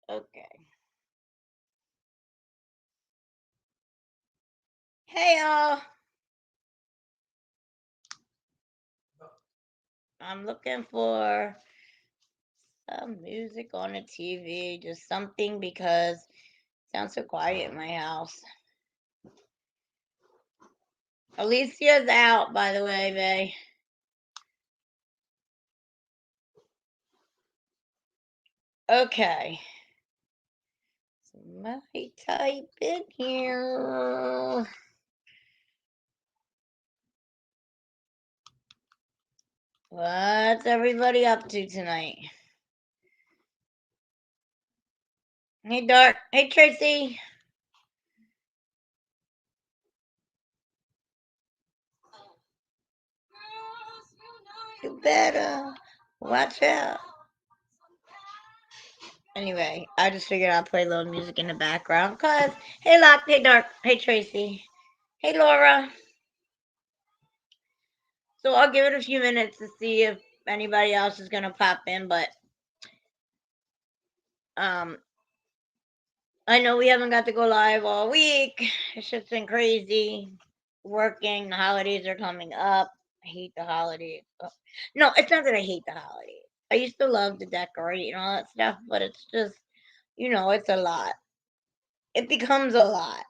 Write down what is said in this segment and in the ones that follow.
Okay. Hey, y'all. I'm looking for some music on the TV, just something because it sounds so quiet in my house. Alicia's out, by the way, Bay. Okay. Somebody type in here. What's everybody up to tonight? Hey, Dark. Hey, Tracy. You better watch out. Anyway, I just figured I'd play a little music in the background. Cause, hey, Lock. Hey, Dark. Hey, Tracy. Hey, Laura. So I'll give it a few minutes to see if anybody else is gonna pop in, but um I know we haven't got to go live all week. It's just been crazy. Working, the holidays are coming up. I hate the holidays. Oh. No, it's not that I hate the holidays. I used to love to decorate and all that stuff, but it's just, it's a lot. It becomes a lot.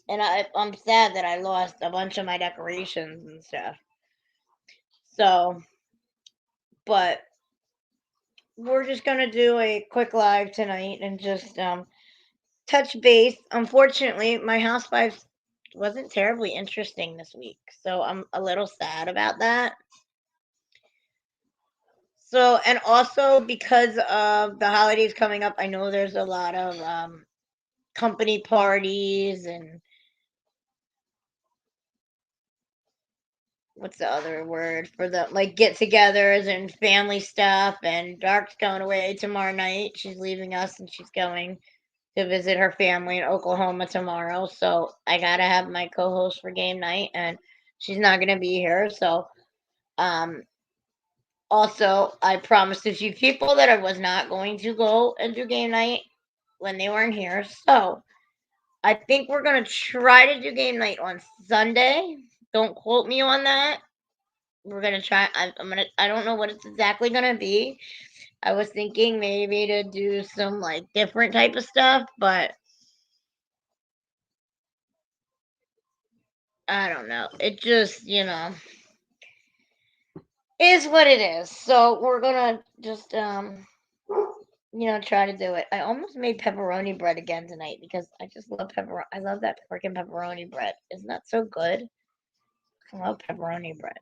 And I'm sad that I lost a bunch of my decorations and stuff. So, but we're just gonna do a quick live tonight and just touch base. Unfortunately, my Housewives wasn't terribly interesting this week, so I'm a little sad about that. So, and also because of the holidays coming up, I know there's a lot of company parties and what's the other word for the like get-togethers and family stuff. And Dark's going away tomorrow night. She's leaving us and she's going to visit her family in Oklahoma tomorrow. So I gotta have my co-host for game night, and she's not gonna be here. So, um, also I promised a few people that I was not going to go and do game night when they weren't here. So I think we're gonna try to do game night on Sunday. Don't quote me on that. We're gonna try. I'm gonna. I don't know what it's exactly gonna be. I was thinking maybe to do some like different type of stuff, but I don't know. It just, is what it is. So we're gonna just try to do it. I almost made pepperoni bread again tonight because I just love I love that freaking pepperoni bread. Isn't that so good? I love pepperoni bread.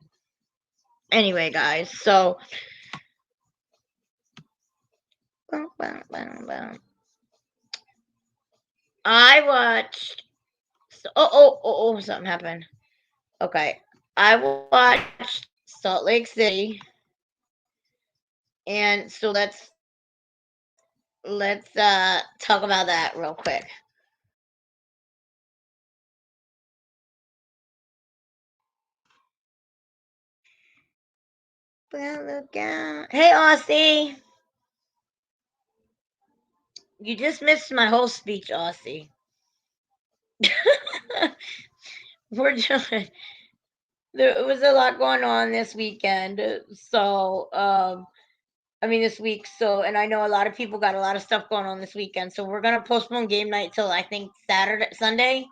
Anyway, guys, so I watched something happened. Okay. I watched Salt Lake City, and so let's talk about that real quick. Well, look out. Hey, Aussie. You just missed my whole speech, Aussie. We're just there was a lot going on this weekend. So, I mean this week. So, and I know a lot of people got a lot of stuff going on this weekend. So we're gonna postpone game night till I think Sunday.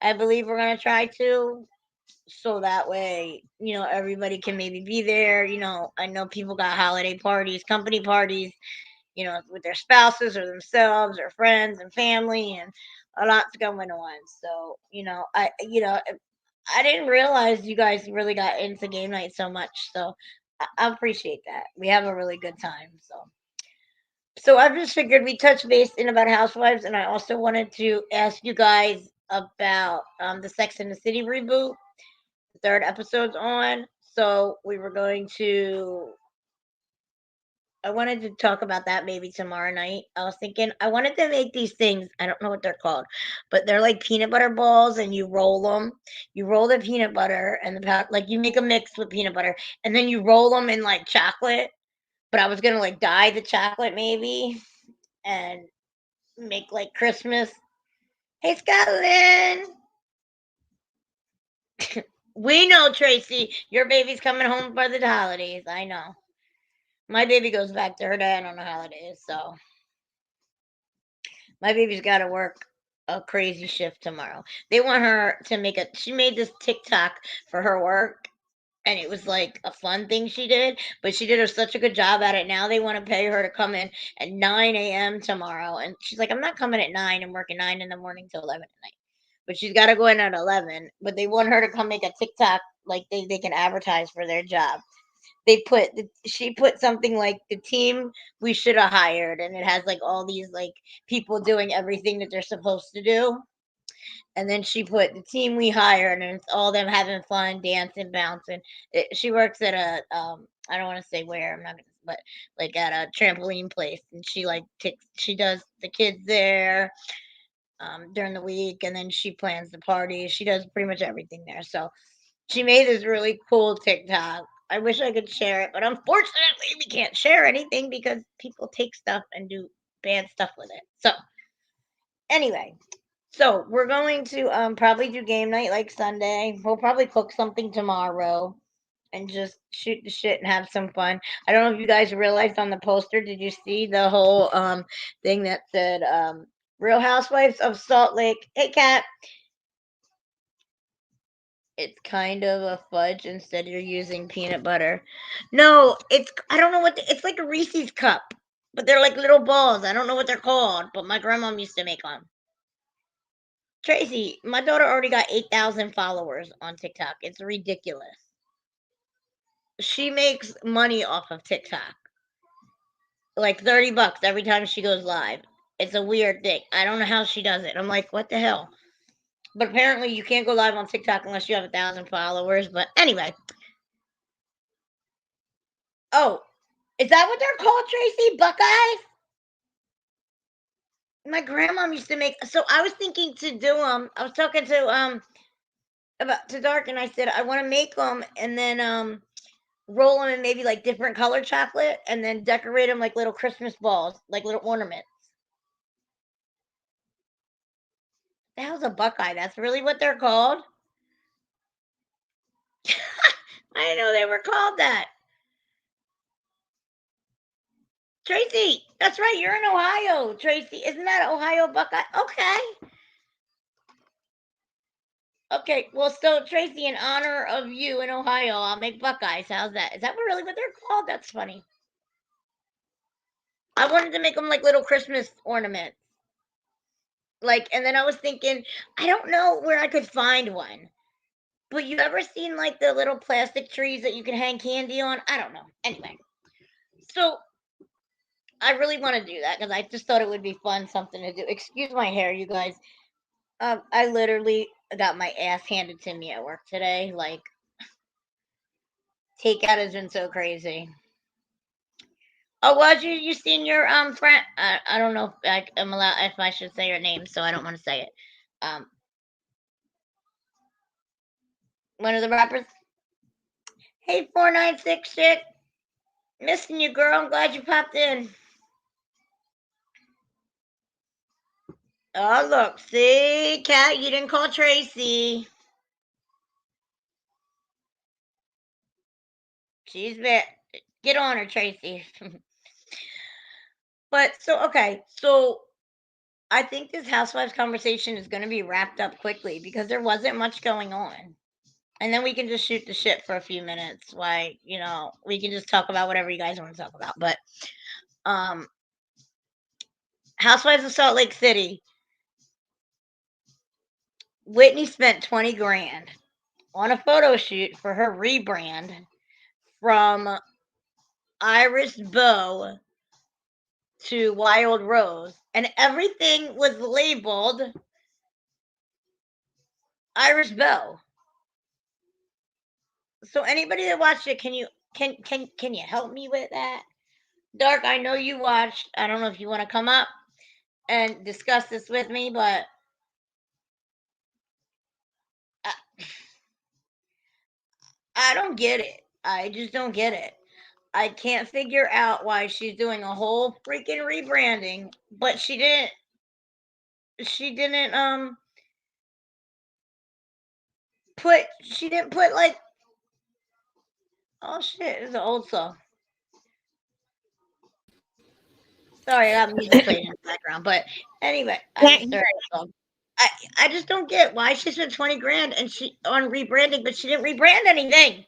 I believe we're gonna try to. So that way, everybody can maybe be there. I know people got holiday parties, company parties, with their spouses or themselves or friends and family, and a lot's going on. So, I didn't realize you guys really got into game night so much. So I appreciate that. We have a really good time. So I just figured we touch base in about Housewives, and I also wanted to ask you guys about the Sex and the City reboot. The third episode's on, so we were going to. I wanted to talk about that maybe tomorrow night. I was thinking I wanted to make these things. I don't know what they're called, but they're like peanut butter balls, and you roll them. You roll the peanut butter and like you make a mix with peanut butter, and then you roll them in like chocolate. But I was gonna like dye the chocolate maybe, and make like Christmas. Hey, Scotland. We know, Tracy, your baby's coming home for the holidays. I know. My baby goes back to her dad on the holidays, so my baby's got to work a crazy shift tomorrow. They want her to make a. She made this TikTok for her work, and it was like a fun thing she did, but she did such a good job at it. Now they want to pay her to come in at 9 a.m. tomorrow, and she's like, I'm not coming at 9 and working 9 in the morning till 11 at night. But she's got to go in at 11. But they want her to come make a TikTok like they can advertise for their job. She put something like the team we should have hired, and it has like all these like people doing everything that they're supposed to do. And then she put the team we hired, and it's all them having fun, dancing, bouncing. She works at a I don't want to say where, I'm not gonna, but like at a trampoline place, and she does the kids there during the week, and then she plans the party. She does pretty much everything there. So she made this really cool TikTok. I wish I could share it, but unfortunately, we can't share anything because people take stuff and do bad stuff with it. So anyway, so we're going to probably do game night like Sunday. We'll probably cook something tomorrow and just shoot the shit and have some fun. I don't know if you guys realized on the poster, did you see the whole thing that said Real Housewives of Salt Lake? Hey cat. It's kind of a fudge instead you're using peanut butter. No, it's I don't know it's like a Reese's cup. But they're like little balls. I don't know what they're called, but my grandma used to make them. Tracy, my daughter already got 8,000 followers on TikTok. It's ridiculous. She makes money off of TikTok. Like 30 bucks every time she goes live. It's a weird thing. I don't know how she does it. I'm like, what the hell? But apparently you can't go live on TikTok unless you have 1,000 followers. But anyway. Oh, is that what they're called, Tracy? Buckeyes? My grandma used to make, so I was thinking to do them. I was talking to about to Dark, and I said I want to make them and then roll them in maybe like different color chocolate and then decorate them like little Christmas balls, like little ornaments. The hell's a Buckeye? That's really what they're called? I didn't know they were called that. Tracy, that's right. You're in Ohio, Tracy. Isn't that Ohio Buckeye? Okay. Okay. Well, so Tracy, in honor of you in Ohio, I'll make Buckeyes. How's that? Is that really what they're called? That's funny. I wanted to make them like little Christmas ornaments. Like, and then I was thinking, I don't know where I could find one. But you ever seen like the little plastic trees that you can hang candy on? I don't know. Anyway, so I really want to do that because I just thought it would be fun, something to do. Excuse my hair, you guys. I literally got my ass handed to me at work today. Like, takeout has been so crazy. Oh, was you seen your friend? I don't know if I'm allowed if I should say your name, so I don't want to say it. Um, one of the rappers. Hey, 496 chick, missing you, girl. I'm glad you popped in. Oh, look, see, Cat, you didn't call Tracy. She's bit. Get on her, Tracy. But so okay, so I think this housewives conversation is going to be wrapped up quickly because there wasn't much going on. And then we can just shoot the shit for a few minutes. Why, we can just talk about whatever you guys want to talk about. But um Housewives of Salt Lake City. Whitney spent 20 grand on a photo shoot for her rebrand from Iris Bow to Wild Rose, and everything was labeled Iris Bow. So anybody that watched it, can you help me with that? Dark, I know you watched. I don't know if you want to come up and discuss this with me, but I don't get it. I just don't get it. I can't figure out why she's doing a whole freaking rebranding, but she didn't put like, oh shit, it's an old song. Sorry, I got music playing in the background. But anyway, I Can't just hear heard it. a song. I just don't get why she spent 20 grand and she on rebranding, but she didn't rebrand anything.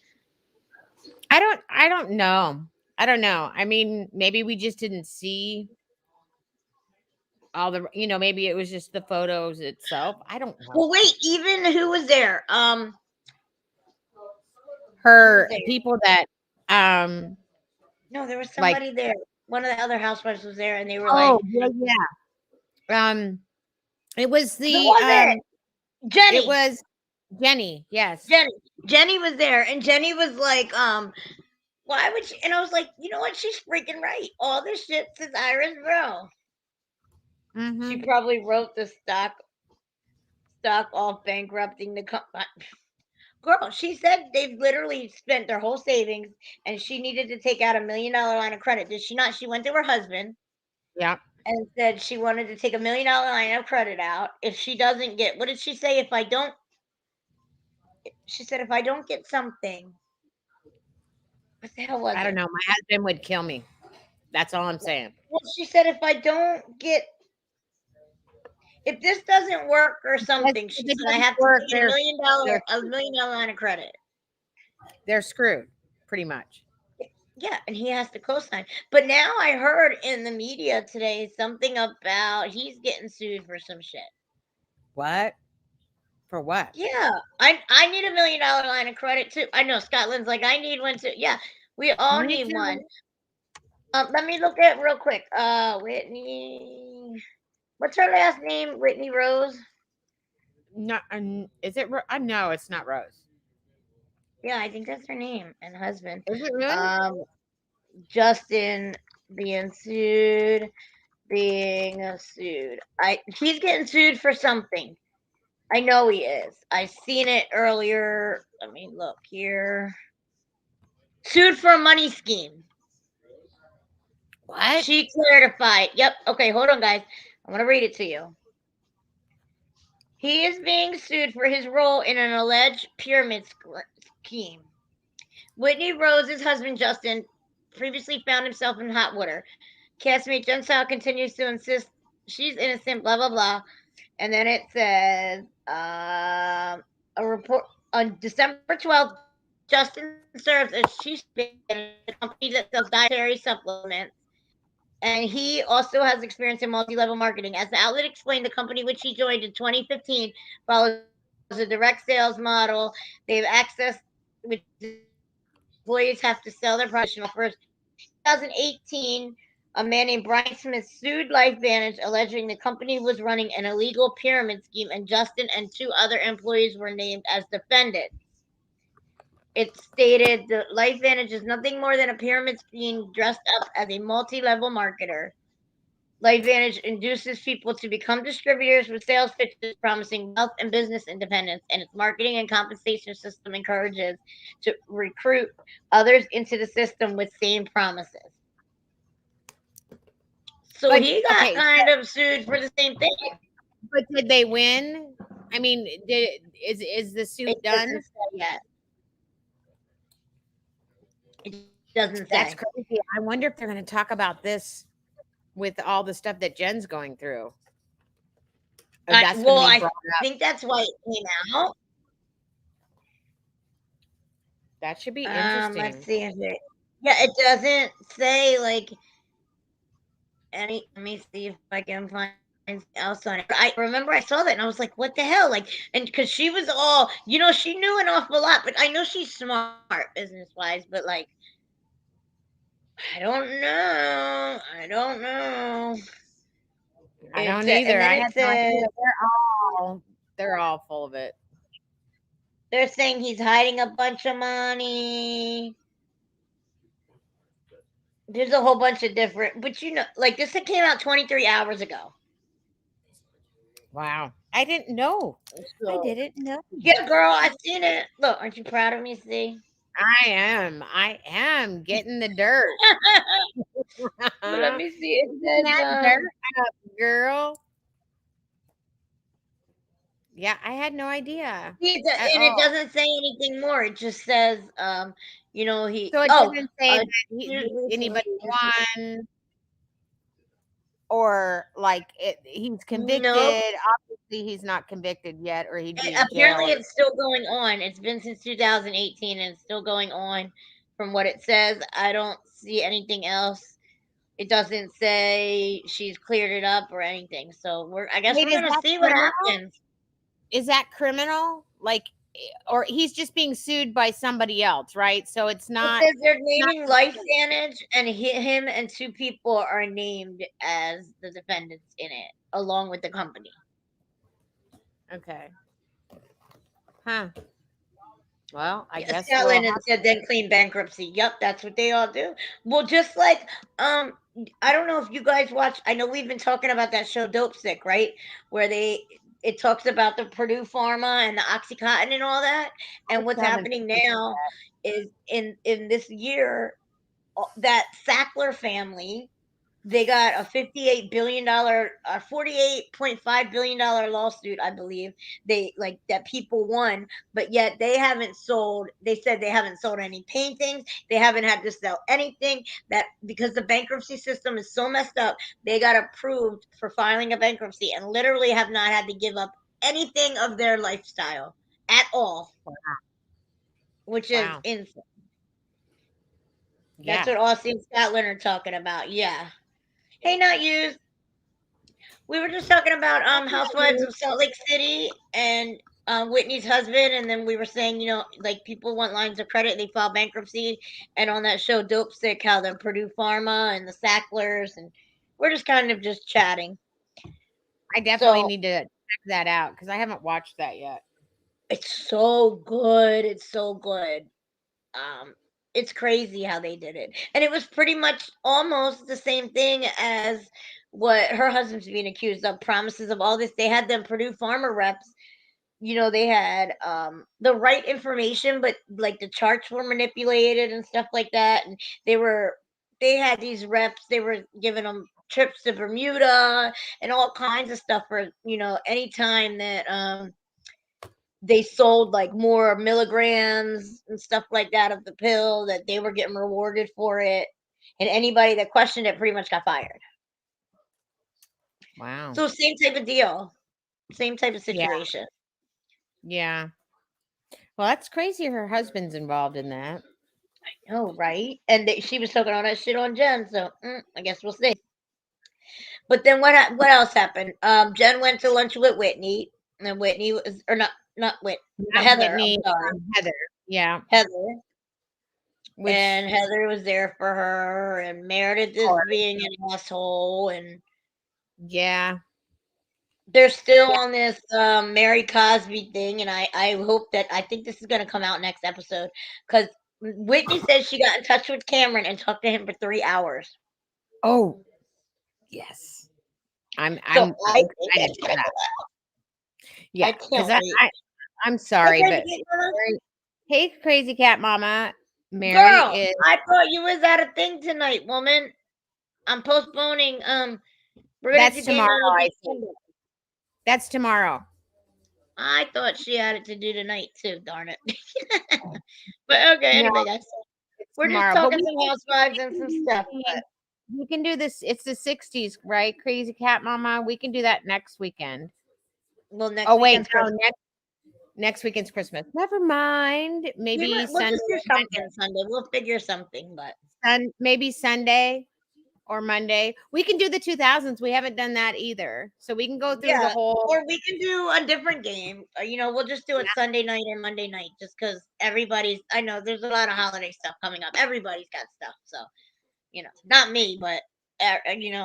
I don't know. I don't know. I mean, maybe we just didn't see all the, maybe it was just the photos itself. I don't know. Well, wait, even who was there? Who was Her there? people that, um, No, there was like, somebody there. One of the other housewives was there, and they were like, oh, yeah, yeah. It was "Who was it? it Jenny. was Jenny. Yes. Jenny. Jenny was there, and Jenny was like, why would she?" And I was like, you know what? She's freaking right. All this shit since Iris Bro. She Mm-hmm. probably wrote the stock off bankrupting the company. Girl, she said they've literally spent their whole savings and she needed to take out $1 million line of credit. Did she not? She went to her husband Yeah. and said she wanted to take $1 million line of credit out. If she doesn't get, what did she say? If I don't, she said, if I don't get something, what the hell was I don't it? know. My husband would kill me. That's all I'm saying. Well, she said, if I don't get, if this doesn't work or If something, she it said, I doesn't have to work, get they're $1 million line of credit. they're screwed, pretty much. Yeah, and he has to co-sign. But now I heard in the media today something about he's getting sued for some shit. What? For what? Yeah, I need $1 million line of credit too. I know Scotland's like I need one too. Yeah, we all Me need one. too. Let me look at real quick. Whitney, what's her last name? Whitney Rose. No, is it? No, it's not Rose. Yeah, I think that's her name and husband. Is it really? Um, Justin being sued, I he's getting sued for something. I know he is. I seen it earlier. Let me look here. Sued for a money scheme. What? She clarified. Yep. Okay, hold on, guys. I'm gonna read it to you. He is being sued for his role in an alleged pyramid scheme. Whitney Rose's husband Justin previously found himself in hot water. Castmate Jen Sal continues to insist she's innocent. Blah blah blah. And then it says a report on December 12th. Justin serves as chief manager at a company that sells dietary supplements, and he also has experience in multi-level marketing. As the outlet explained, the company which he joined in 2015 follows a direct sales model. They have access, which employees have to sell their products through additional offers. In 2018, a man named Brian Smith sued LifeVantage, alleging the company was running an illegal pyramid scheme, and Justin and two other employees were named as defendants. It stated the LifeVantage is nothing more than a pyramid scheme dressed up as a multi-level marketer. LifeVantage induces people to become distributors with sales pitches promising wealth and business independence, and its marketing and compensation system encourages to recruit others into the system with same promises. So But he got okay, kind of sued for the same thing. but did they win? I mean, is the It suit doesn't done? say yet. It doesn't say. That's crazy. I wonder if they're going to talk about this with all the stuff that Jen's going through. If that's going to Well, be I brought think up. that's why it came out. That should be Let's interesting. see if it. Yeah, it doesn't say like any. Let me see if I can find something else on it. I remember I saw that and I was like, "What the hell?" Like, and because she was all, she knew an awful lot, but I know she's smart business wise. But like, I don't know. I don't know. I It don't and either. then I it have no says idea. They're all full of it. they're saying he's hiding a bunch of money. There's a whole bunch of different, but like this came out 23 hours ago. Wow. I didn't know. I So didn't know. yeah, girl, I seen it. Look, aren't you proud of me? See? I am getting the dirt. Let me see. It Getting says that dirt up, girl. Yeah, I had no idea at and it all. doesn't say anything more. It just says he So it oh doesn't say that here's recently anybody won or like he's nope. convicted. Obviously, he's not convicted yet, or he'd be in Apparently jail. it's still going on. It's been since 2018 and it's still going on from what it says. I don't see anything else. It doesn't say she's cleared it up or anything. So I guess Wait, we're is gonna that see what criminal? happens. Is that criminal? Like, or he's just being sued by somebody else, right? So it's It not. says they're Not naming life damage, and him and two people are named as the defendants in it, along with the company. okay. Huh. Well, I Yeah, guess we'll Scotland have. and said then claim bankruptcy. Yep, that's what they all do. Well, just like I don't know if you guys watch. I know we've been talking about that show Dope Sick, right? Where it talks about the Purdue Pharma and the OxyContin and all that. I And what's still haven't happening seen now is in this year that Sackler family, they got a $58 billion, $48.5 billion lawsuit, I believe. They like that people won, but yet they haven't sold. They said they haven't sold any paintings. They haven't had to sell anything. That because the bankruptcy system is so messed up, they got approved for filing a bankruptcy and literally have not had to give up anything of their lifestyle at all, it. which is Wow. insane. That's Yeah. what Aussie and Scotland are talking about. Yeah. Hey, not you. We were just talking about Housewives of Salt Lake City and Whitney's husband, and then we were saying, like people want lines of credit, they file bankruptcy, and on that show Dope Sick, how the Purdue Pharma and the Sacklers, and we're just kind of just chatting. I definitely So need to check that out because I haven't watched that yet. it's so good. It's so good. Um, it's crazy how they did it, and it was pretty much almost the same thing as what her husband's being accused of. Promises of all this. They had them Purdue Pharma reps, they had the right information, but like the charts were manipulated and stuff like that, and they had these reps, they were giving them trips to Bermuda and all kinds of stuff for anytime that they sold like more milligrams and stuff like that of the pill, that they were getting rewarded for it, and anybody that questioned it pretty much got fired. Wow. So same type of deal, same type of Yeah. situation. Yeah. Well, that's crazy. Her husband's involved in that. Oh, right. And she was talking all that shit on Jen, so I guess we'll see. But then what else happened? Jen went to lunch with Whitney, and Whitney was or not Not Heather. I'm Whitney, sorry, Heather. Yeah. Heather. Which, And Heather was there for her, and Meredith of is course, being an asshole, and yeah. they're still Yeah. on this Mary Cosby thing, and I hope that I think this is going to come out next episode because Whitney says she got in touch with Cameron and talked to him for 3 hours. Oh, yes. I'm So I'm I think excited that's for gonna that. come out. I Yeah, because can't wait. I'm Hey, sorry, Crazy but Cat Mama. hey, crazy cat mama, Mary Girl, is I thought you was at a thing tonight, woman. I'm postponing. We're gonna that's do game tomorrow. night I this think Sunday. that's tomorrow. I thought she had it to do tonight too. Darn it. But okay, No, anyway, guys, it's we're just tomorrow. But talking some housewives and some stuff. But we can do this. It's the '60s, right? Crazy cat mama. We can do that next weekend. well, next Oh wait, weekend's no, Christmas. next weekend's Christmas. Never mind. Maybe We'll Sunday just do or Monday. something Sunday. We'll figure something. But Maybe Sunday or Monday. We can do the 2000s. We haven't done that either. So we can go through the yeah, whole. or we can do a different game. We'll just do it Sunday night or Monday night, just because everybody's. I know there's a lot of holiday stuff coming up. Everybody's got stuff, so not me, but a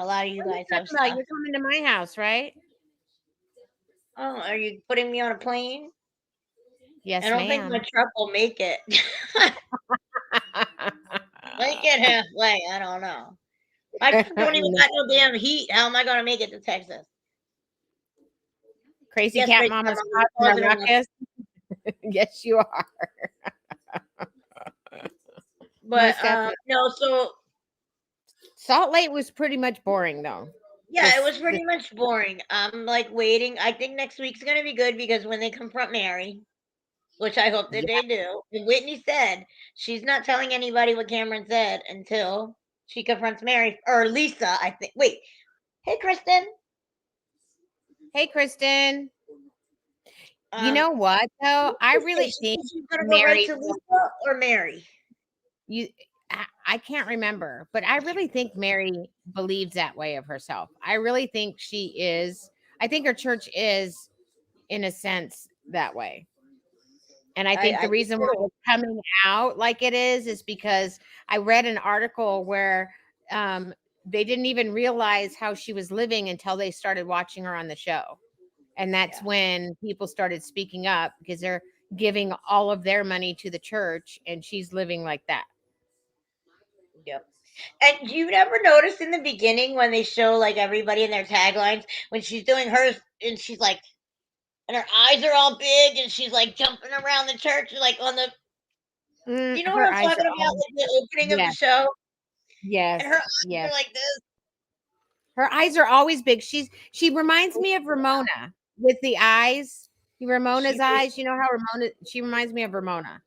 lot of you What are you guys have talking about? stuff. You're coming to my house, right? Oh, are you putting me on a plane? I Yes, don't think my ma'am. truck will make it. Make it halfway. I don't know. My truck don't even No. got no damn heat. How am I gonna make it to Texas? Crazy Yes, cat Crazy mama's Mama, you're causing a causing enough. ruckus. Yes, you are. But most definitely. no, so Salt Lake was pretty much boring though. yeah, it was This pretty much boring. I'm like waiting. I think next week's gonna be good because when they confront Mary, which I hope that yeah. they do. And Whitney said she's not telling anybody what Cameron said until she confronts Mary or Lisa, I think. Wait, hey Kristen. Hey Kristen. You Um, know what though? what I did she say? really She think said she's gonna go right Mary to Lisa or Mary. you I can't remember, but I really think Mary believes that way of herself. I really think she is. I think her church is, in a sense, that way. And I think I the do reason why too. it's coming out like it is because I read an article where um, they didn't even realize how she was living until they started watching her on the show. And that's Yeah. when people started speaking up because they're giving all of their money to the church and she's living like that. Yep. And you never notice in the beginning when they show like everybody in their taglines when she's doing hers and she's like and her eyes are all big and she's like jumping around the church like on the you know what Her I'm eyes talking are about all, like the opening of the yes, show and yes, her eyes yes. are like this. Her eyes are always big. She reminds me of Ramona with the eyes. Ramona's She eyes. You know how Ramona, she reminds me of Ramona.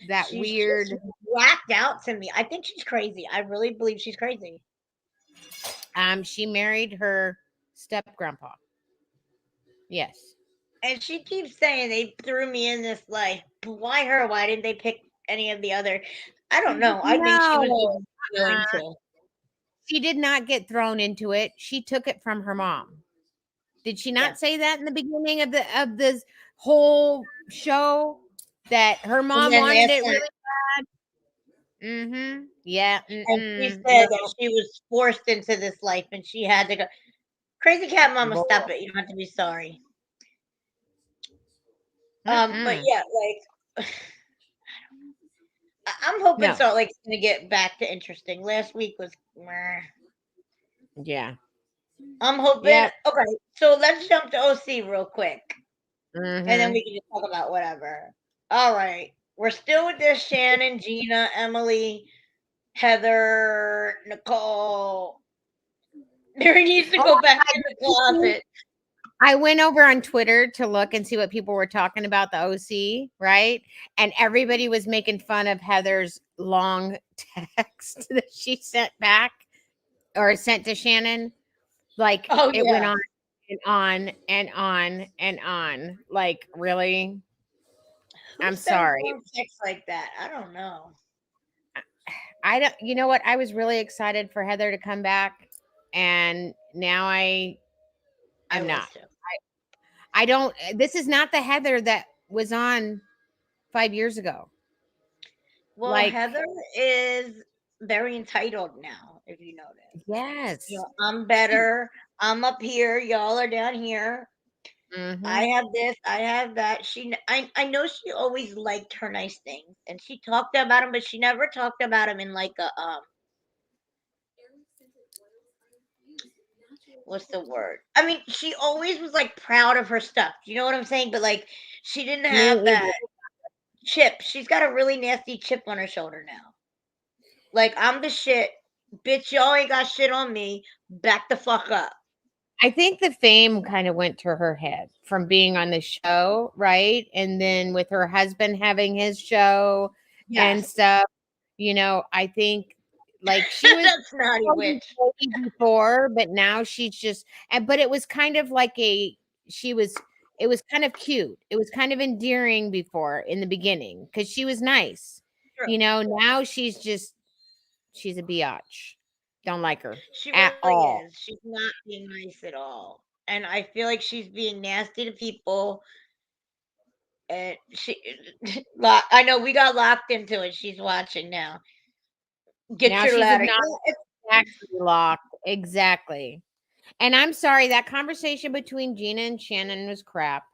That she's just weird. whacked out to me. I think she's crazy. I really believe she's crazy. She married her step grandpa. Yes. And she keeps saying they threw me in this life. But why her? Why didn't they pick any of the other? I don't know. I think she was No, just willing to. she did not get thrown into it. She took it from her mom. Did she Yeah. not say that in the beginning of this whole show that her And mom then wanted last it night, really? Yeah. and she No. said that she was forced into this life and she had to go. Crazy cat mama, stop it. You don't have to be sorry. But Mm-mm. yeah, like I'm hoping No. Salt Lake's gonna get back to interesting. Last week was meh. Yeah. I'm hoping Yep. okay, so let's jump to OC real quick. And then Mm-hmm. we can just talk about whatever. All right. We're still with this Shannon, Gina, Emily, Heather, Nicole. Mary needs to Oh go back my in the God. closet. I went over on Twitter to look and see what people were talking about the OC, right? And everybody was making fun of Heather's long text that she sent back or sent to Shannon. Like Oh it went yeah. on and on and on and on. Like, really? Who I'm sends sorry. long texts like that? I don't know. I don't, you know what? I was really excited for Heather to come back, and now I I am was not. too. I don't, this is not the Heather that was on 5 years ago. Well, Like, Heather is very entitled now, if you notice. You yes. know, I'm She, better. I'm up here. Y'all are down here. I mm-hmm. have this, I have that. I know she always liked her nice things, and she talked about them, but she never talked about them in like a what's the word? I mean, she always was like proud of her stuff. You know what I'm saying? But like, she didn't Me have that either. chip. She's got a really nasty chip on her shoulder now. Like, I'm the shit, bitch. Y'all ain't got shit on me. Back the fuck up. I think the fame kind of went to her head from being on the show, right? And then with her husband having his show and Yes, stuff, I think like she was that snotty witch. before, but now she's just, but it was kind of like she was, it was kind of cute. It was kind of endearing before in the beginning because she was nice. True. Now she's a biatch. Don't like her She at really all. is. She's not being nice at all. And I feel like she's being nasty to people. And I know we got locked into it. She's watching now. Get Now your she's ladder. exactly locked. Exactly. And I'm sorry, that conversation between Gina and Shannon was crap.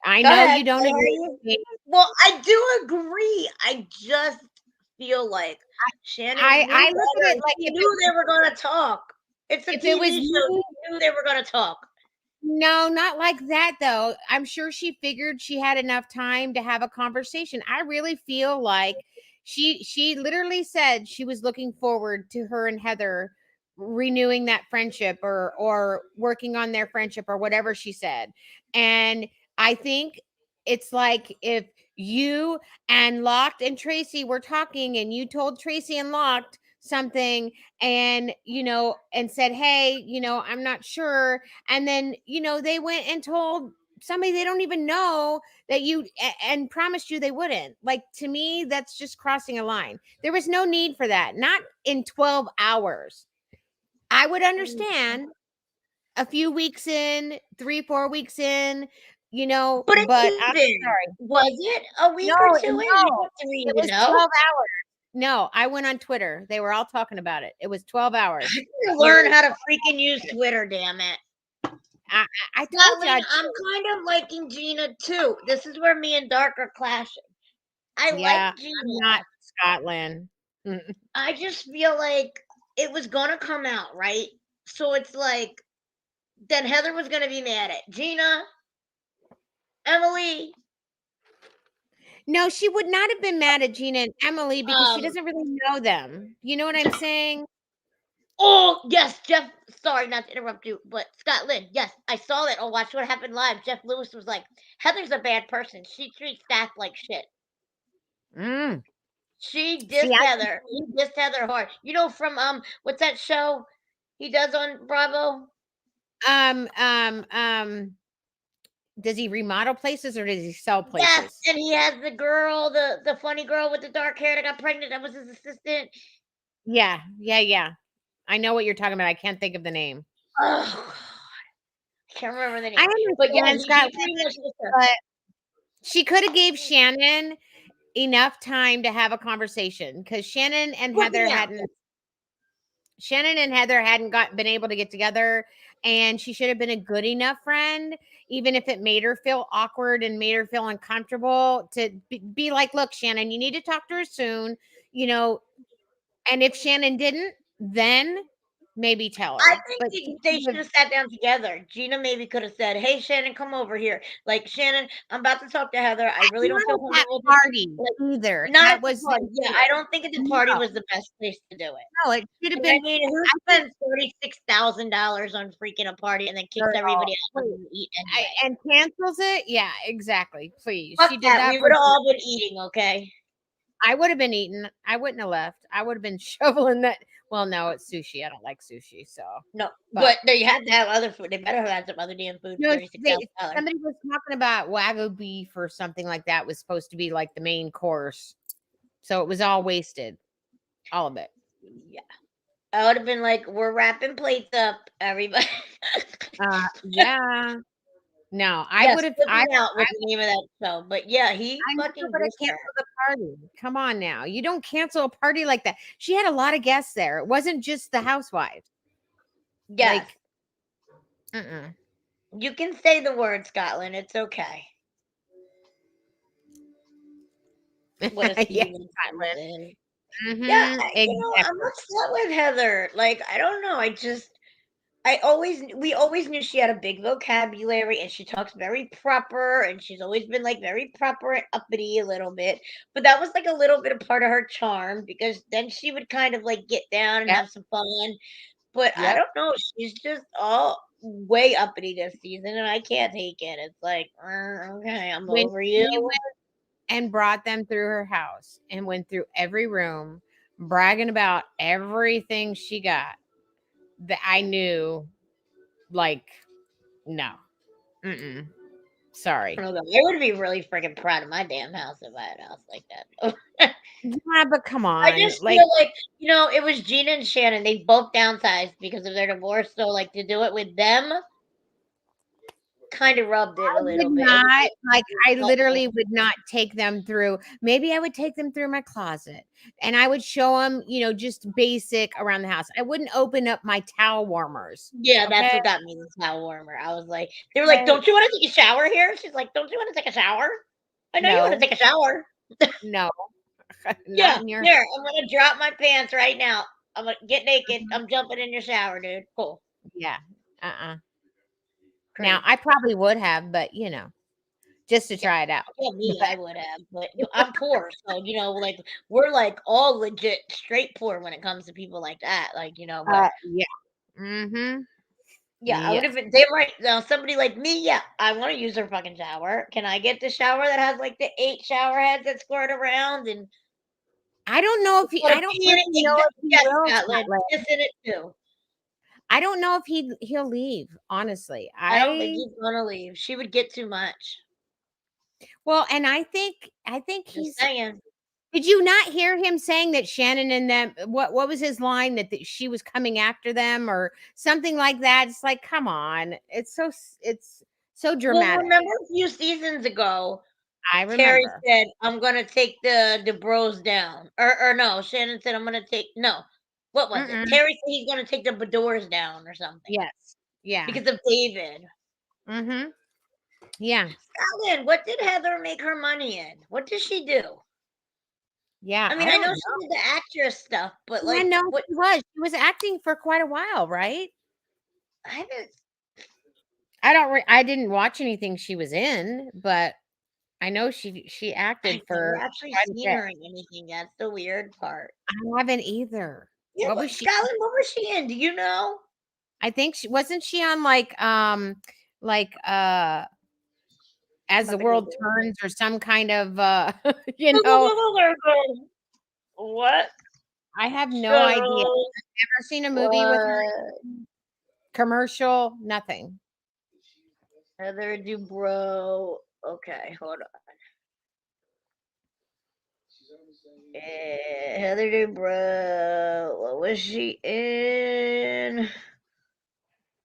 I Go know ahead. you don't Go agree ahead. with me. Well, I do agree. I just feel like Shannon I knew look at better. it like She knew they were going to talk. It's a if it was TV show. me, She knew they were going to talk. No, not like that though. I'm sure she figured she had enough time to have a conversation. I really feel like she literally said she was looking forward to her and Heather renewing that friendship or working on their friendship or whatever she said. And I think it's like if you and Locked and Tracy were talking and you told Tracy and Locked something and and said, "Hey, I'm not sure," and then they went and told somebody they don't even know that and promised you they wouldn't. Like, to me, that's just crossing a line. There was no need for that, not in 12 hours. I would understand a few weeks in, 3-4 weeks in, But but I'm even, sorry. was it a week No, or 2 in? You no, don't really it even was know? 12 hours. No, I went on Twitter, they were all talking about it. It was 12 I hours. need to It learn was how to freaking use Twitter, damn it. I told you Scotland, I'd I'm kind of liking Gina too. This is where me and Dark are clashing. I like Yeah, I'm Gina. not Scotland. Mm. I just feel like it was gonna come out, right? So it's like then Heather was gonna be mad at Gina, Emily, No, she would not have been mad at Gina and Emily because she um, doesn't really know them. You know what I'm saying? oh yes, Jeff. Sorry not to interrupt you, but Scotland, yes, I saw that. Oh, Watch What Happened Live. Jeff Lewis was like, Heather's a bad person. She treats staff like shit. Mm. She See, dissed Heather. He dissed Heather hard. You know from what's that show he does on Bravo? um, um, um, does he remodel places or does he sell Yes, places? and he has the girl, the funny girl with the dark hair that got pregnant. That was his assistant. Yeah, yeah, yeah. I know what you're talking about. I can't think of the name. Oh, I can't remember the I name. But yeah, understand, he Scotland, pretty much dissed her. but she could have gave Shannon enough time to have a conversation because Working out. Shannon and Heather hadn't been able to get together, and she should have been a good enough friend, even if it made her feel awkward and made her feel uncomfortable, to be like, "Look, Shannon, you need to talk to her soon," you know. And if Shannon didn't, then maybe tell I her. think But she they should should have. have sat down together. Gina maybe could have said, "Hey, Shannon, come over here." Like, Shannon, I'm about to talk to Heather. I really don't Not feel at that comfortable with this. party Like, either. not at That the was party. Yeah, I don't think at the no, party was the best place to do it. no. It should have And I been. mean, who I think, spends $36,000 on freaking a party and then kicks girl, everybody out wait, to eat anyway? and cancels it. Yeah, exactly. Please, Fuck she did that. We that would for. have all been eating, okay? I would have been eating. I wouldn't have left. I would have been shoveling that. Well, no, it's sushi. I don't like sushi, so. No, But but they had to have other food. They better have had some other damn food for $36,000. somebody was talking about wagyu beef or something like that was supposed to be like the main course, so it was all wasted, all of it. Yeah. I would have been like, we're wrapping plates up, everybody. Yeah. No, I Yes, would have. Flipping Out was the name of that show. But yeah, he I never fucking would have dissed her. canceled the party. Come on now, you don't cancel a party like that. She had a lot of guests there. It wasn't just the housewives. Yes. Like, mm-mm. You can say the word Scotland. It's okay. What a Yeah, season Scotland. season. Yeah, Mm-hmm. I'm Exactly. upset with Heather. Like, I don't know. We always knew she had a big vocabulary and she talks very proper and she's always been like very proper and uppity a little bit. But that was like a little bit of part of her charm because then she would kind of like get down and Yep. have some fun. But I Yep. don't know. She's just all way uppity this season and I can't take it. It's like, okay, I'm When over she you." and brought them through her house and went through every room, bragging about everything she got, that I knew, like, no, mm-mm, I sorry. don't know. I would be really freaking proud of my damn house if I had a house like that. Yeah, but come I on, just like, feel like, it was Gina and Shannon. They both downsized because of their divorce. So, like, to do it with them kind of rubbed it I a would little bit. It not, like, I felt like, literally would not take them through. Maybe I would take them through my closet and I would show them, just basic around the house. I wouldn't open up my towel warmers. yeah, that's Okay. what got me the towel warmer. I was like, they were like, Okay. "Don't you want to take a shower here?" She's like, "Don't you want to take a shower?" I know you want to No, take a shower. no, not Yeah, in your. here, I'm gonna drop my pants right now. I'm gonna get naked. I'm jumping in your shower, dude. Cool. Yeah. Uh-uh. Now, Crazy. I probably would have, but just to Yeah. try it out. Yeah, me, But I would have, but I'm poor, so like we're like all legit straight poor when it comes to people like that. But yeah. Mm-hmm. yeah, I would have Yes. been. They might now somebody like me. Yeah, I want to use her fucking shower. Can I get the shower that has like the 8 shower heads that squirt around and I don't really know if he Yes, will, Scotland, Scotland. piss in it too. I don't know if he'll leave, honestly. I don't think he's gonna leave. She would get too much. And I think Just he's saying. did you not hear him saying that Shannon and them what was his line that she was coming after them or something like that? It's like, come on. It's so Well, dramatic. remember a few seasons ago, I Terry remember. said, "I'm gonna take the bros down," or no, Shannon said, "I'm gonna take no." What was it? Mm-mm. Terry said he's gonna take the doors down or something Yes. Yeah. because of David. Mm-hmm. Yeah. Scotland, what did Heather make her money in? What did she do? Yeah. I mean, I I don't know know. she did the actress stuff, but I like, know what? she was. She was acting for quite a while, right? I haven't. I didn't watch anything she was in, but I know she acted I've never for actually quite a seen bit. her in anything. That's the weird part. I haven't either. Yeah, What was what, she Scotland, what was she in? Do you know? I think she wasn't she on like I'm As the about to World Google Turns or some kind of you know, it. What I have no idea. show Never seen a movie with her, was commercial, nothing. Heather Dubrow? Okay, hold on. Heather Dubrow. What was she in?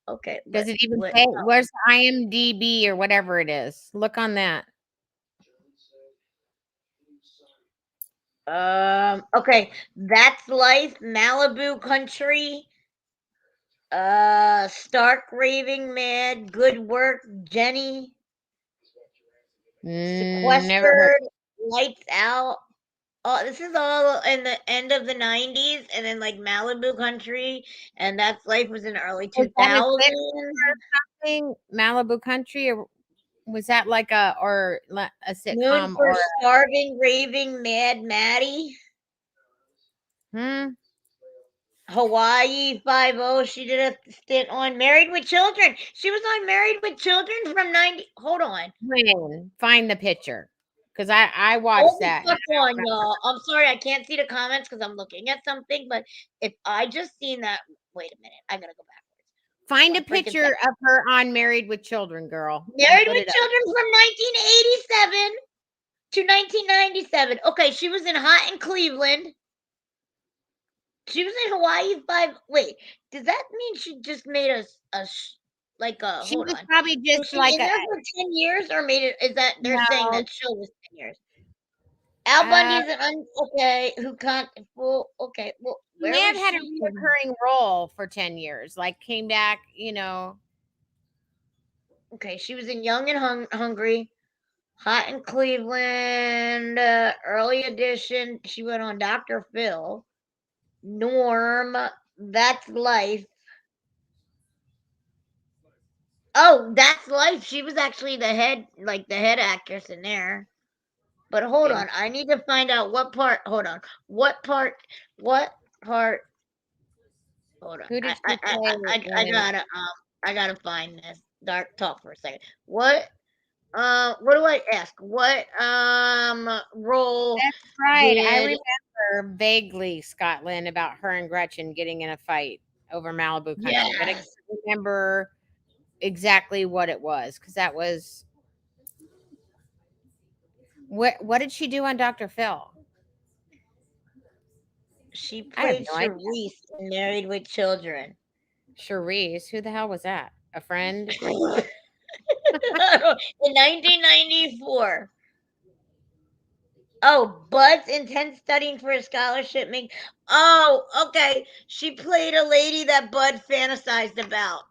Okay, Does but it even what? say where's IMDb or whatever it is? Look on that. Okay, That's Life, Malibu Country, Stark Raving Mad, Good Work, Jenny, Never heard. Sequestered, Lights Out. Oh, this is all in the end of the 90s, and then like Malibu Country, and That's Life was in the early Was that a 2000s. sitcom, Malibu Country, or was that like a Moon sitcom for or Starving, Raving Mad Maddie. hmm? Hawaii 5 she did a stint on Married with Children. She was on Married with Children from 90. Hold on. When? Find the picture, because I watched Hold the that. fuck on, y'all. I'm sorry, I can't see the comments because I'm looking at something, but if I just seen that, wait a minute, I gotta go backwards. Find a 1 freaking picture second. of her on Married with Children, girl, and Married put with it up. Children from 1987 to 1997. Okay, she was in Hot in Cleveland. She was in Hawaii 5. Wait, does that mean she just made like a She hold was on. probably Was just she like in there for 10 years or made it? Is that they're saying no, that show was 10 years? Al Bundy uh, is okay, who can't, well, okay, well, she where may have was had a she in? reoccurring role for 10 years, like came back. Okay, she was in Young and Hungry, Hot in Cleveland, Early Edition. She went on Dr. Phil, Norm, That's Life. Oh, That's Life. She was actually the head actress in there. But hold And on, I need to find out what part. Hold on, what part? What part? Hold on, who did she play I gotta find this. Dark talk for a second. What do I ask? What role That's right. I did? remember vaguely, Scotland, about her and Gretchen getting in a fight over Malibu Country, but I Yes, can't remember exactly what it was because that was what did she do on Dr. Phil? she I have played no idea. Charisse in Married with Children. Charisse, who the hell was that? A friend? In 1994. Oh, Bud's intense studying for a scholarship. Oh, okay. She played a lady that Bud fantasized about.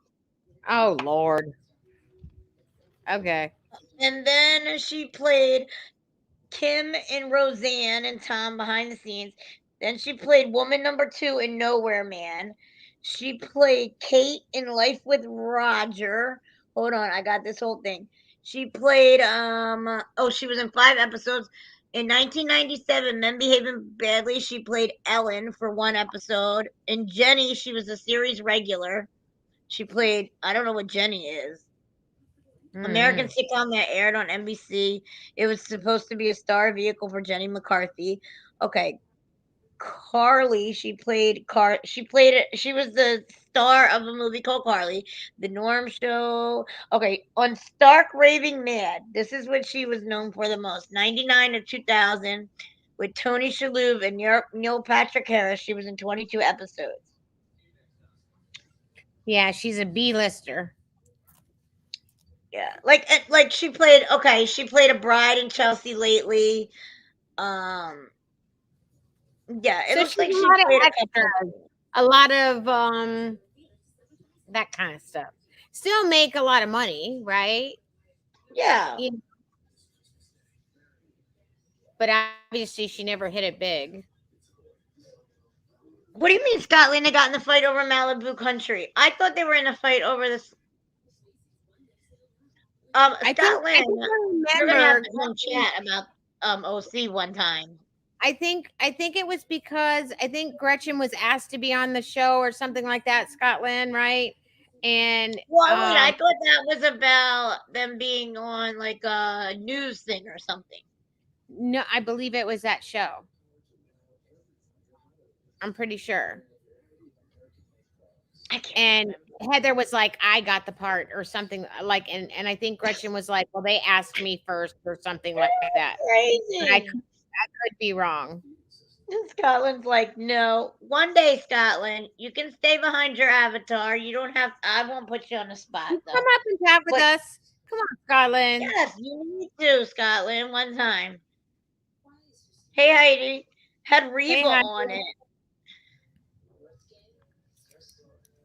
Oh Lord. Okay. And then she played Kim and Roseanne and Tom behind the scenes. Then she played woman number 2 in Nowhere Man. She played Kate in Life with Roger. Hold on, I got this whole thing. She played she was in 5 episodes. In 1997, Men Behaving Badly, she played Ellen for 1 episode. In Jenny, she was a series regular. She played, I don't know what Jenny is. American Mm. sitcom that aired on NBC. It was supposed to be a star vehicle for Jenny McCarthy. Okay, Carly, she was the star of a movie called Carly, The Norm Show. Okay, on Stark Raving Mad, this is what she was known for the most. 99 to 2000 with Tony Shalhoub and Neil Patrick Harris. She was in 22 episodes. Yeah, she's a B-lister. Yeah, like she played a bride in Chelsea lately. Um, yeah, it So looks she's like a she lot of played a couple. extras, a lot of that kind of stuff. Still make a lot of money, right? Yeah. You know, but obviously she never hit it big. What do you mean Scotland? They got in the fight over Malibu Country. I thought they were in a fight over this. I think Scotland, I you're gonna have remember. to come chat about OC one time. I think it was because I think Gretchen was asked to be on the show or something like that, Scotland, right? And Well, wait, I thought that was about them being on like a news thing or something. no, I believe it was that show. I'm pretty sure. I can't And remember. Heather was like, I got the part or something like, and I think Gretchen was like, well, they asked me first or something like that. But I Crazy. could be wrong. And Scotland's like, no. One day, Scotland, you can stay behind your avatar. You don't have. I won't put you on the spot You come though. up and chat with But us. Come on, Scotland. yes, you need to, Scotland, one time. Hey Heidi, had Hey, Reba hi. on it.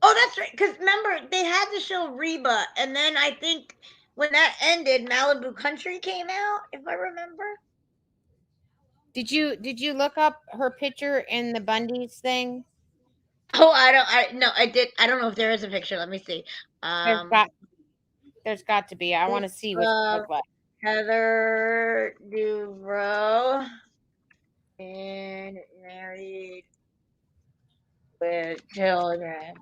Oh, that's right. Because remember, they had the show Reba, and then I think when that ended, Malibu Country came out. If I remember. Did you look up her picture in the Bundy's thing? Oh, I don't. I no, I did. I don't know if there is a picture. Let me see. There's Um, got there's got to be. I want to see what she uh, looked like. Heather Duvro and married with children.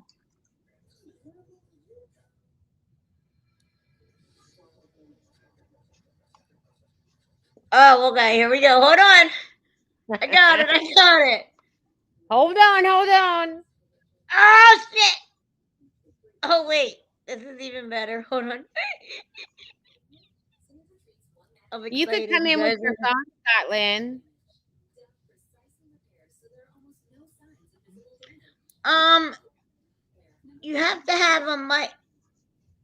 Oh, okay. Here we go. Hold on. I got it. I got it. Hold on, hold on. Oh shit. Oh wait. This is even better. Hold on. I'm You could excited. come You in with guys. your phone, Scotland. Um, you have to have a mic.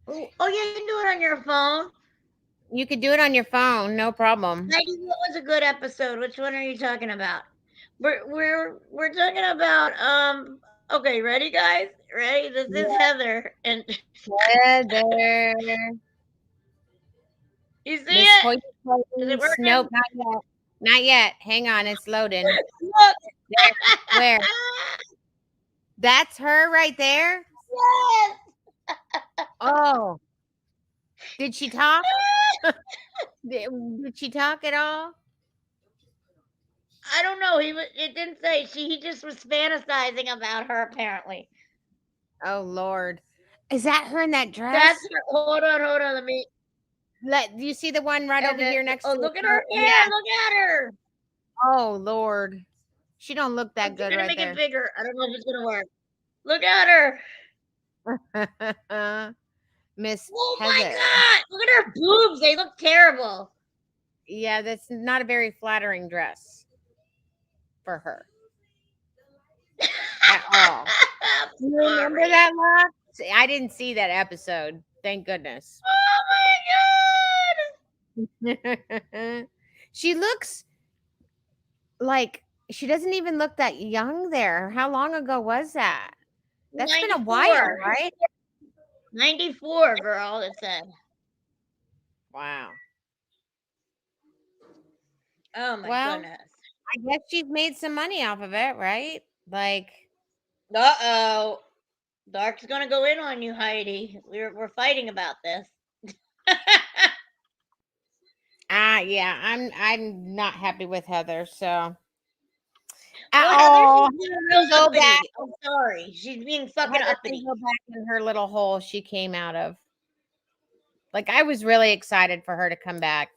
Oh, yeah, you can do it on your phone. You could do it on your phone, no problem. Heidi, what was a good episode? Which one are you talking about? We're talking about okay, ready guys? Ready? This is Yeah, Heather and there, you see Miss it? Hoity Is it Toity. Nope, working? not yet. Not yet. Hang on, it's loading. Look. There, where? That's her right there. Yes. Oh, did she talk? Did she talk at all? I don't know. It didn't say. He just was fantasizing about her apparently. Oh Lord, is that her in that That's dress? her. Hold on. Let me Do you see the one right over here next oh, to look at her? her Yeah. hair. Look at her. Oh Lord, she don't look I'm that good trying to right make it there. bigger. I don't know if it's gonna work. Look at her. Miss Oh my Heather. god! Look at her boobs. They look terrible. Yeah, that's not a very flattering dress for her at all. I'm Do you remember sorry. that, Lux? I didn't see that episode. Thank goodness. Oh my She looks like she doesn't even look that young there. How long ago was that? god. That's been a 94. while, right? 94, girl, it said. Wow. Oh my Well, goodness. I guess she's made some money off of it, right? Like, Uh oh. Dark's gonna go in on you, Heidi. We're fighting about this. Yeah, I'm not happy with Heather, so at Well, Heather, all. she's Heather being real can go back. uppity. I'm sorry. She's being fucking Heather can uppity. go back in her little hole she came out of. Like I was really excited for her to come back,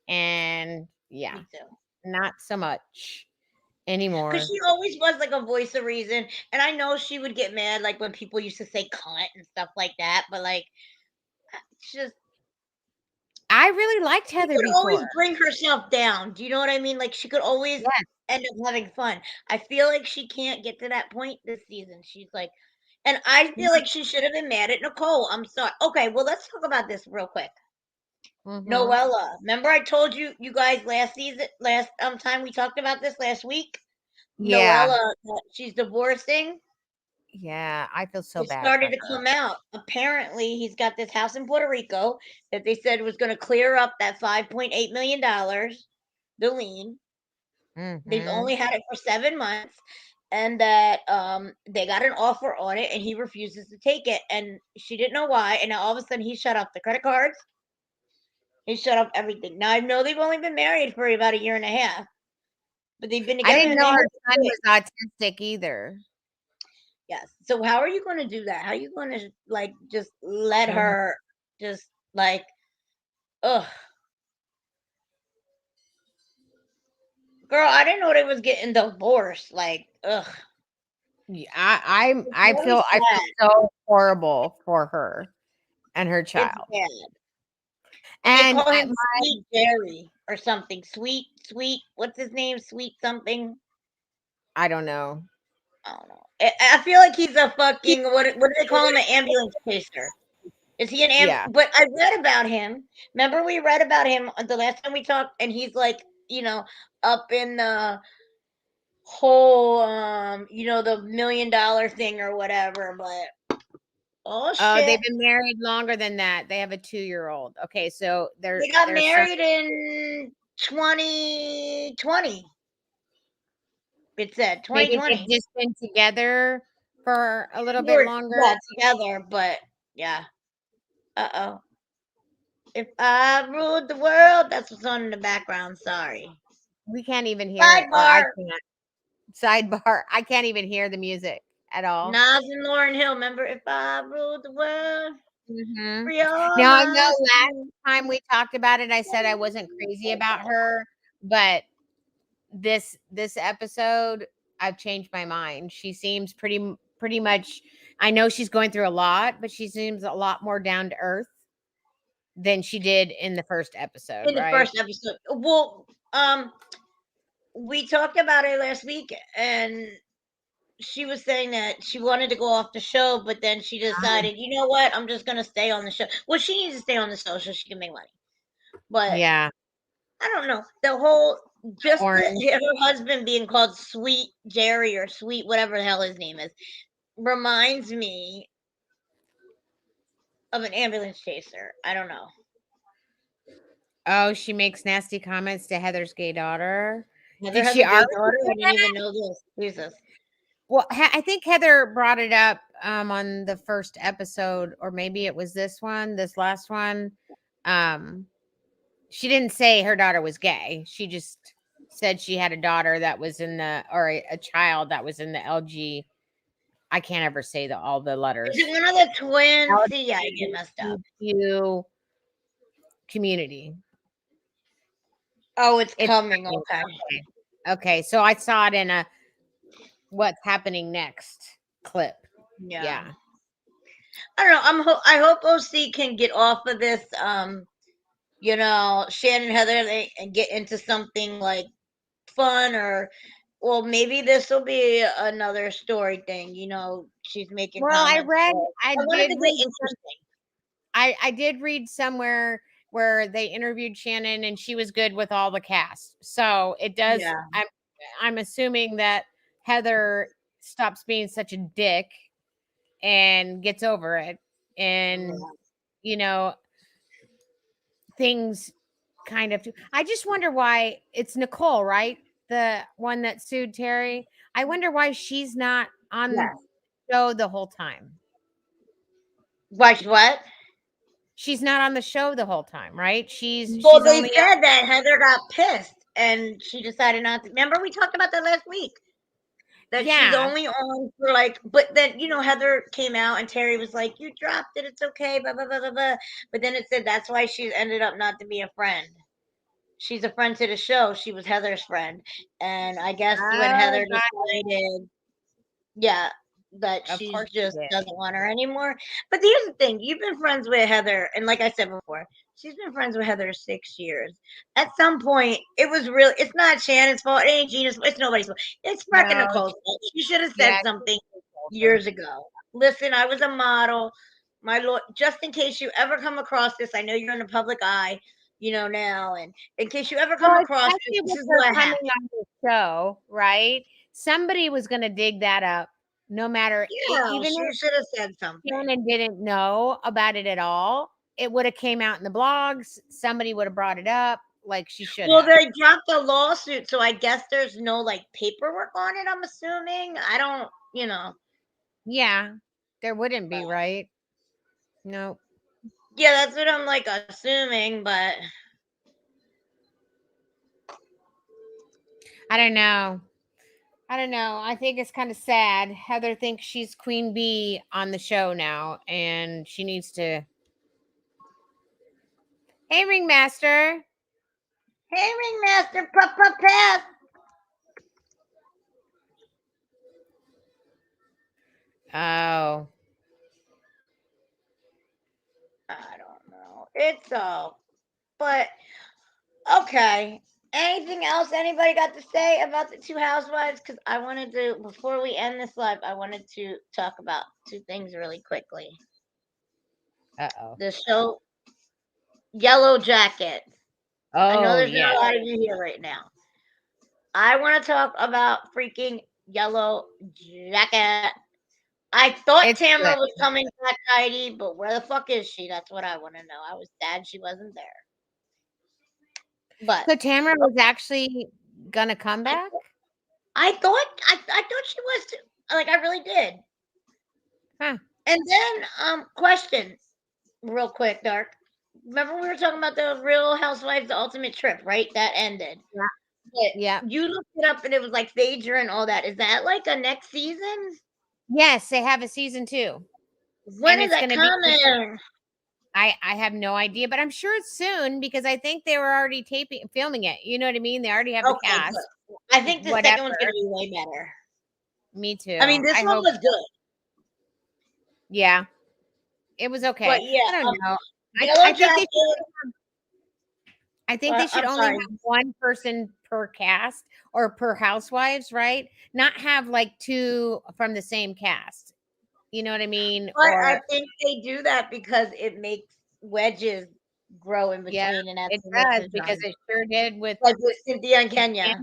and yeah, Me too. not so much Because anymore. she always was like a voice of reason. And I know she would get mad like when people used to say cunt and stuff like that. But like, it's just, I really liked she Heather could before. always bring herself down. Do you know what I mean? Like, she could always Yes. end up having fun. I feel like she can't get to that point this season. She's like, and I feel like she should have been mad at Nicole. I'm sorry. Okay, well, let's talk about this real quick. Mm-hmm. Noella. Remember I told you guys last season, last time we talked about this last week? Yeah. Noella, she's divorcing. Yeah. I feel so It bad started for to her. come out. Apparently, he's got this house in Puerto Rico that they said was going to clear up that $5.8 million, the lien. They've Mm-hmm. only had it for 7 months, and that they got an offer on it, and he refuses to take it. And she didn't know why. And now all of a sudden, he shut off the credit cards. He shut off everything. Now I know they've only been married for about a year and a half, but they've been I together didn't and know they her have a son kid. was autistic either. Yes. So how are you going to do that? How are you going to like just let Mhm. her just like ugh, girl? I didn't know they was getting divorced. Like ugh, Yeah, it's I really feel sad. so horrible for her and her It's child. bad. And they And call him Sweet Jerry or something. Sweet. What's his name? Sweet something. I don't know. I don't know. I feel like he's a He- fucking what do they call him? An ambulance chaser. Is he an Yeah. But I read about him. Remember, we read about him the last time we talked, and he's like, up in the whole, the $1 million thing or whatever. But oh Oh, shit, they've been married longer than that. They have a 2-year-old. Okay, so they got their son. married in 2020. It said Maybe 2020. they've just been together for a little They bit were longer. together, but yeah. Uh-oh. If I ruled the world, that's what's on in the background. Sorry. We can't even hear it, or I Sidebar. can't. Sidebar. I can't even hear the music at all. Nas and Lauren Hill. Remember, if I ruled the world, Hmm. free all Now I know my last sins. time we talked about it, I said I wasn't crazy about her, but this episode, I've changed my mind. She seems pretty much. I know she's going through a lot, but she seems a lot more down to earth than she did in the first episode, In the right? first episode. Well, we talked about it last week, and she was saying that she wanted to go off the show, but then she decided, you know what, I'm just gonna stay on the show. Well, she needs to stay on the show so she can make money. But Yeah, I don't know. The whole orange. her husband being called Sweet Jerry or Sweet whatever the hell his name is reminds me of an ambulance chaser. I don't know. Oh, she makes nasty comments to Heather's gay daughter. Heather Did has she a gay already daughter. do I didn't that? even know this. Jesus. Well, I think Heather brought it up on the first episode, or maybe it was this last one. Um, she didn't say her daughter was gay. She just said she had a daughter that was in the, or a child that was in the LG. I can't ever say all the Is it letters. one of the twins? See, yeah, I get messed up. LGBTQ community. Oh, it's It's coming. coming. Okay. Okay. Okay. So I saw it in a what's happening next clip. Yeah. Yeah. I don't know. I hope OC can get off of this. Shannon Heather and get into something like fun or. Well, maybe this will be another story thing. She's making Well, comments. I I wanted did to get read interesting. I did read somewhere where they interviewed Shannon and she was good with all the cast. So it does. Yeah. I'm assuming that Heather stops being such a dick and gets over it, and Yeah. you know things kind of. I just wonder why it's Nicole, right? The one that sued Terry. I wonder why she's not on Yes. the show the whole time. Watch what? she's not on the show the whole time, right? Well, She's they only said that Heather got pissed and she decided not to. Remember, we talked about that last week. That she's yeah. only on for like, but then Heather came out and Terry was like, "You dropped it, it's okay." Blah blah blah blah blah. But then it said that's why she ended up not to be a friend. She's a friend to the show. She was Heather's friend, and I guess when Oh, Heather decided, yeah, that of she course she just did. doesn't want her anymore. But here's the thing: you've been friends with Heather, and like I said before, she's been friends with Heather 6 years. At some point, it was real. It's not Shannon's fault. It ain't Gina's fault. It's nobody's fault. It's fucking No, Nicole's fault. She should have yeah, said something she told her. years ago. Listen, I was a model. My lord, just in case you ever come across this, I know you're in the public eye, now, and in case you ever come Well, across this, especially this with is her what coming happened. on the show, right? Somebody was going to dig that up, no matter Yeah, even she if should have said something. Shannon didn't know about it at all. It would have came out in the blogs. Somebody would have brought it up, like she should Well, have. they dropped the lawsuit, so I guess there's no like paperwork on it. I'm assuming. I don't. Yeah, there wouldn't be, But, right? No, yeah, that's what I'm like assuming. But I don't know. I don't know. I think it's kind of sad. Heather thinks she's queen bee on the show now, and she needs to. Hey, ringmaster. hey, ringmaster, pass. Oh, I don't know. It's all. But okay. Anything else anybody got to say about the two housewives? Because I wanted to, before we end this live, I wanted to talk about two things really quickly. uh-oh. The show Yellow Jacket. I know Oh, there's not yeah. a lot of you here right now. I want to talk about freaking Yellow Jacket. I thought It's Tamara was good. coming back, Heidi, but where the fuck is she? That's what I want to know. I was sad she wasn't there. But So Tamara was actually gonna come I, back? I thought she was too. Like I really did. Huh. And then question real quick, Dark. Remember we were talking about the Real Housewives, the Ultimate Trip, right? That ended. Yeah. But Yeah. you looked it up and it was like Phaedra and all that. Is that like a next season? Yes, they have a season 2. When And is it's that gonna be coming? I have no idea, but I'm sure it's soon because I think they were already filming it. You know what I mean? They already have the Okay, cast. good. I think the Whatever. second one's gonna be way better. Me I mean, too. this I one hope was good, yeah. It was but okay. yeah, I don't know. Yellow I think they should Jacket. I'm only sorry. have one person per cast or per housewives, right? Not have like two from the same cast. You know what I mean? But I Or think they do that because it makes wedges grow in yeah, between, and that's it what makes does it because drama. it sure did with Like with Cynthia and Kenya.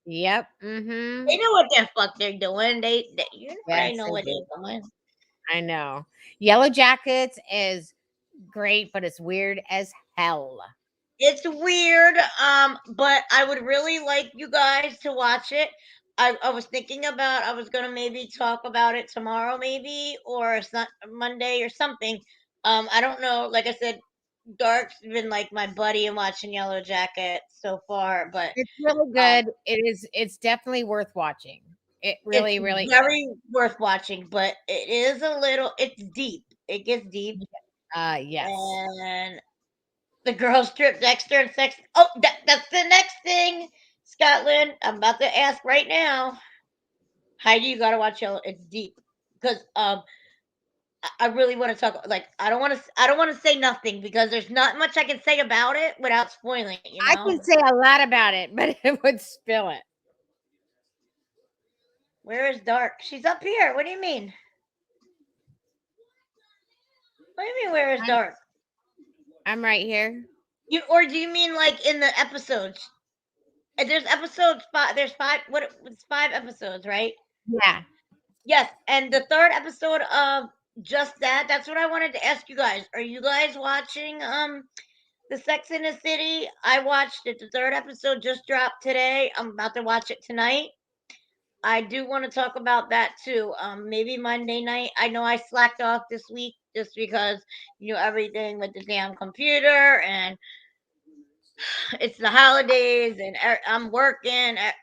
Yep. They Mhm. know what the fuck they're doing. They Yes, know they what do. they're doing. I know. Yellow Jackets is great, but it's weird as hell. It's weird, but I would really like you guys to watch it. I was thinking about I was gonna maybe talk about it tomorrow, maybe or Monday or something. I don't know. Like I said, Dark's been like my buddy in watching Yellow Jacket so far, but It's really um, good. It's definitely worth watching. It it's really, really is. very worth watching. But it is a little. It's deep. It gets deep, Yes. and the girls strip Dexter and sex. Oh, that's the next thing, Scotland. I'm about to ask right now. Heidi, you gotta watch Yellow. It's deep because I really want to talk. Like I don't want to say nothing because there's not much I can say about it without spoiling it. I can say a lot about it, but it would spill it. Where is Dark? She's up here. What do you mean? What do you mean? Where is I'm, Dark? I'm right here. Do you mean like in the episodes? There's episodes five. There's five. It's 5 episodes, right? Yeah. Yes, and the third episode of just that. That's what I wanted to ask you guys. Are you guys watching the Sex in the City? I watched it. The third episode just dropped today. I'm about to watch it tonight. I do want to talk about that too. Maybe Monday night. I know I slacked off this week just because everything with the damn computer, and it's the holidays, and I'm working. Not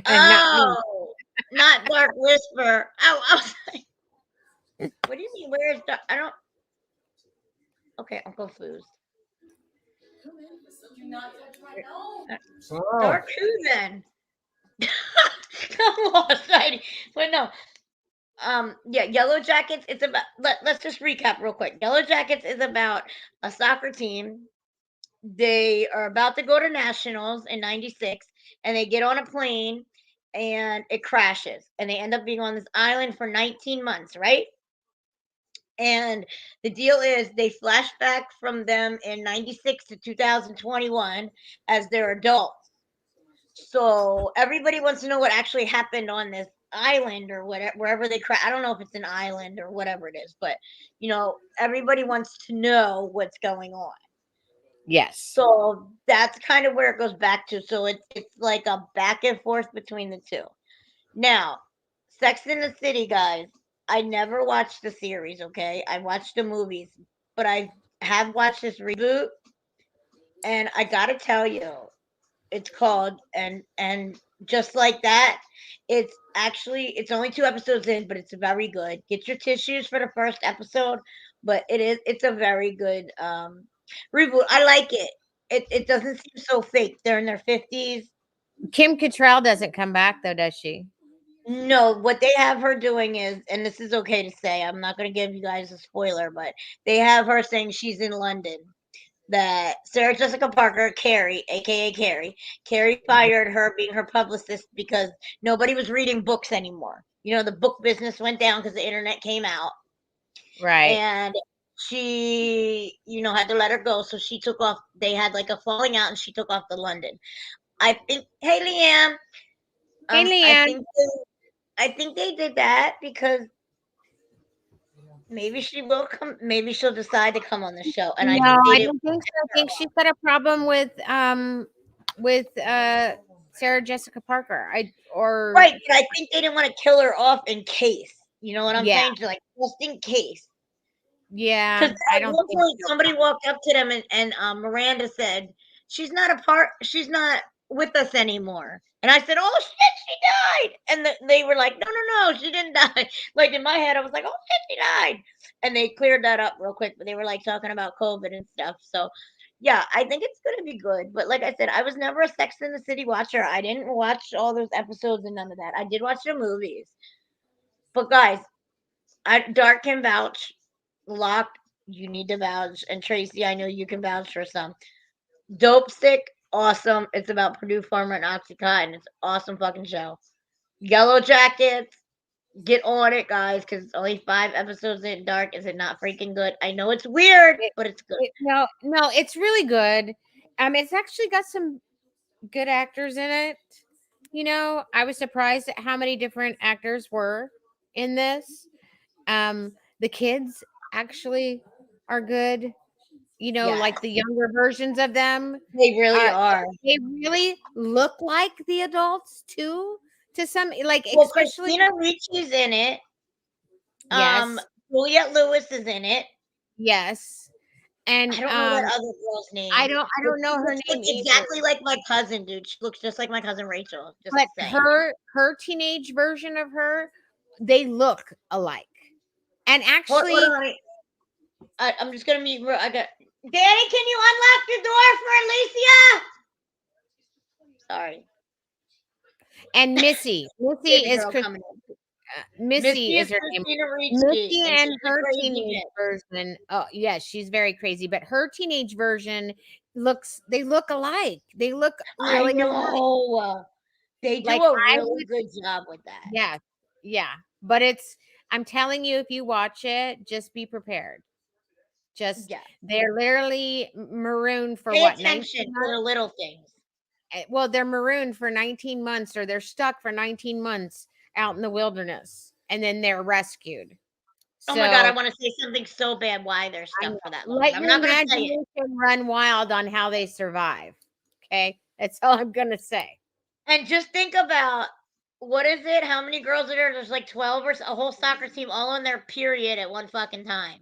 me. Oh, not Dark Whisper. Oh, I was like, what do you mean? Where is Dark? I don't. Okay, I'm confused. Uh, Oh. Dark who then? I'm lost. But no. Yeah, Yellow Jackets. It's about. Let's just recap real quick. Yellow Jackets is about a soccer team. They are about to go to nationals in '96, and they get on a plane, and it crashes, and they end up being on this island for 19 months, right? And the deal is they flash back from them in '96 to 2021 as they're adults. So everybody wants to know what actually happened on this island or whatever, wherever they crash. I don't know if it's an island or whatever it is, but everybody wants to know what's going on. Yes. So that's kind of where it goes back to. So it's like a back and forth between the two. Now, Sex in the City, guys. I never watched the series, okay? I watched the movies, but I have watched this reboot, and I gotta tell you, it's called and just like that, it's only 2 episodes in, but it's very good. Get your tissues for the first episode, but it's a very good reboot. I like it. It doesn't seem so fake. They're in their 50s. Kim Cattrall doesn't come back though, does she? No, what they have her doing is, and this is okay to say, I'm not going to give you guys a spoiler, but they have her saying she's in London. That Sarah Jessica Parker, Carrie, aka Carrie fired her being her publicist because nobody was reading books anymore. The book business went down because the internet came out, Right. and she, had to let her go. So she took off. They had like a falling out, and she took off to London. I think. Hey, Leanne. Hey, I Leanne. think. I think they did that because maybe she will come. Maybe she'll decide to come on the show, and I No, think they I did. don't think so. I think she's got a problem with Sarah Jessica Parker. Right, but I think they didn't wanna kill her off in case, you know what I'm Yeah. saying? Like, just in case. Yeah, Because I at don't one think point, so. somebody walked up to them, and Miranda said, she's not with us anymore." And I said, "Oh, shit, she died!" And they were like, "No, no, no, she didn't die." Like, in my head, I was like, "Oh, shit, she died." And they cleared that up real quick, but they were, like, talking about COVID and stuff, so, yeah, I think it's gonna be good, but like I said, I was never a Sex and the City watcher. I didn't watch all those episodes and none of that. I did watch the movies. But guys, Dark can vouch. Locked, you need to vouch. And Tracy, I know you can vouch for some. Dope Sick, awesome. It's about Purdue Farmer and Oxycontin. It's an awesome fucking show. Yellow Jackets, get on it, guys, because it's only 5 episodes in. Dark. Is it not freaking good? I know it's weird, It, but it's good. no, no, it's really good. It's actually got some good actors in it. I was surprised at how many different actors were in this. The kids actually are good. Yes, Like the younger versions of them. they really Uh, are. they really look like the adults too. To some, like Well, especially Christina Ricci's in it. Um, yes, Juliette Lewis is in it. yes, and I don't know that other girl's I name, don't I but don't she know her looks like name either. exactly like my cousin, dude. She looks just like my cousin Rachel. Just But saying. her teenage version of her, they look alike. And Hold actually, on. I'm just gonna mute. I got Danny. Can you unlock the door for Alicia? Sorry, and Missy, baby girl coming in. Misty Missy is is her name. Christina Ricci, Missy and and she's a her crazy teenage bitch. version. Oh, yes, she's very crazy, but her teenage version they look alike. They look I really alike. know. They do Like a I really would good job with that. yeah. Yeah. But I'm telling you, if you watch it, just be prepared. Just Yeah. they're literally marooned for Pay what, 19 attention to the months? little things. Well, they're marooned for 19 months or they're stuck for 19 months out in the wilderness and then they're rescued. Oh my god, I So want to say something so bad why they're I know. stuck for that long, but Let I'm your not gonna say it. imagination run wild on how they survive. Okay. That's all I'm going to say. And just think about what is it? How many girls are there? There's like 12 or a whole soccer team all on their period at one fucking time.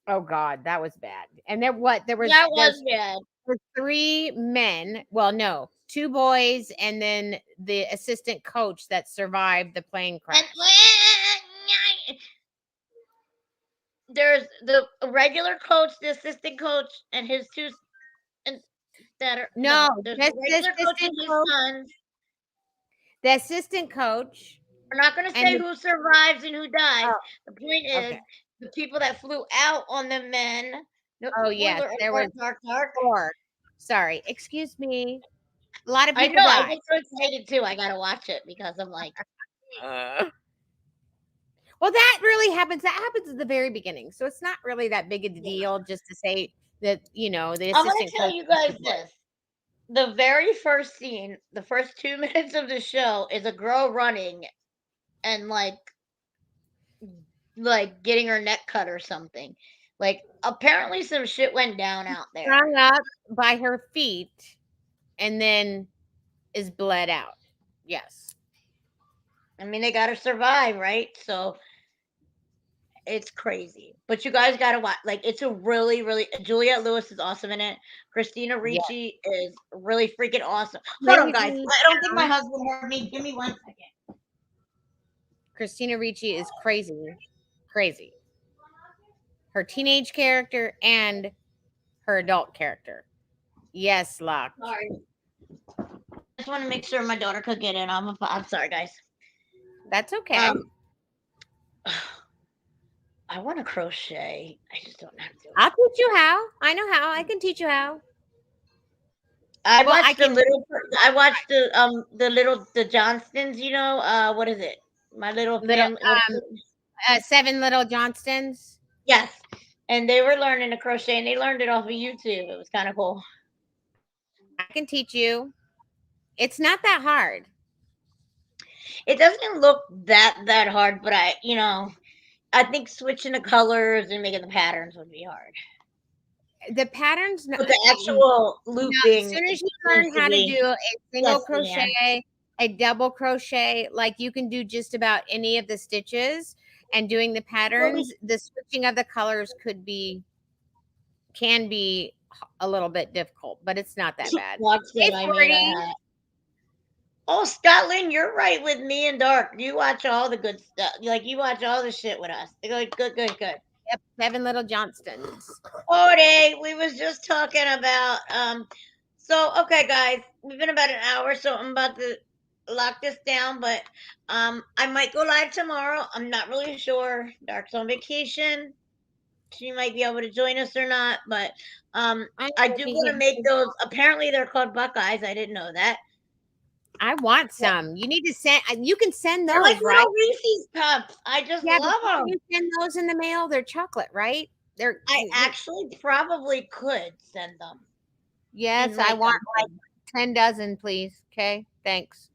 Oh God, that was bad. And That was bad. were 3 men. Well, no, 2 boys and then the assistant coach that survived the plane crash. And there's the regular coach, the assistant coach, and his two and that are No, there's just the the regular coach and assistant his coach, sons. the assistant coach, We're not going to and say who survives and who dies. oh, The point okay. is the people that flew out on the men. No Oh yes, spoiler there was alert, dark. 4. Sorry, excuse me. A lot of I people know. I died. get so excited too. I gotta watch it because I'm like, Well, that really happens. That happens at the very beginning, so it's not really that big a yeah. deal just to say that the I'm gonna assistant tell coach you was guys the boy. this. The very first scene, the first 2 minutes of the show, is a girl running and getting her neck cut or something. Like apparently some shit went down out there. Sprung up by her feet and then is bled out. Yes. I mean, they gotta survive, right? So it's crazy. But you guys gotta watch. Like, it's a really, really. Juliette Lewis is awesome in it. Christina Yeah. Ricci is really freaking awesome. Hold on, guys. Crazy I don't think my town. husband heard me. Give me 1 second. Christina Ricci is crazy. Crazy. Her teenage character and her adult character. Yes, locked. Sorry. I just want to make sure my daughter could get in. I'm sorry, guys. That's okay. Um, I want to crochet. I just don't know how to do it. I'll teach you how. I know how. I can teach you how. I Well, I watched the can little. I watched the Johnstons. You know, what is it? My little little family. What is it? 7 little Johnstons. Yes, and they were learning to crochet, and they learned it off of YouTube. It was kind of cool. I can teach you. It's not that hard. It doesn't look that hard, but I think switching the colors and making the patterns would be hard. The patterns, But the actual as looping soon as you seems learn to how to be do a single yes, crochet, a double crochet, like you can do just about any of the stitches and doing the patterns, the switching of the colors can be a little bit difficult, but it's not that bad. Watch Hey, that I made 40. a hat. Oh, Scotland, you're right with me and Dark. You watch all the good stuff. Like you watch all the shit with us. Good. Yep, 7 little Johnstons. 40. We was just talking about so okay guys, we've been about an hour, so I'm about to lock this down, but I might go live tomorrow. I'm not really sure. Dark's on vacation. She might be able to join us or not, but I do want to make those. Apparently they're called Buckeyes. I didn't know that. I want some. You need to send. You can send They're like those, right? little Reese's cups. I just Yeah, but love them. you send those in the mail. They're chocolate, right? They're. I actually probably could send them. Yes, I want like 10 dozen, please. Okay, thanks.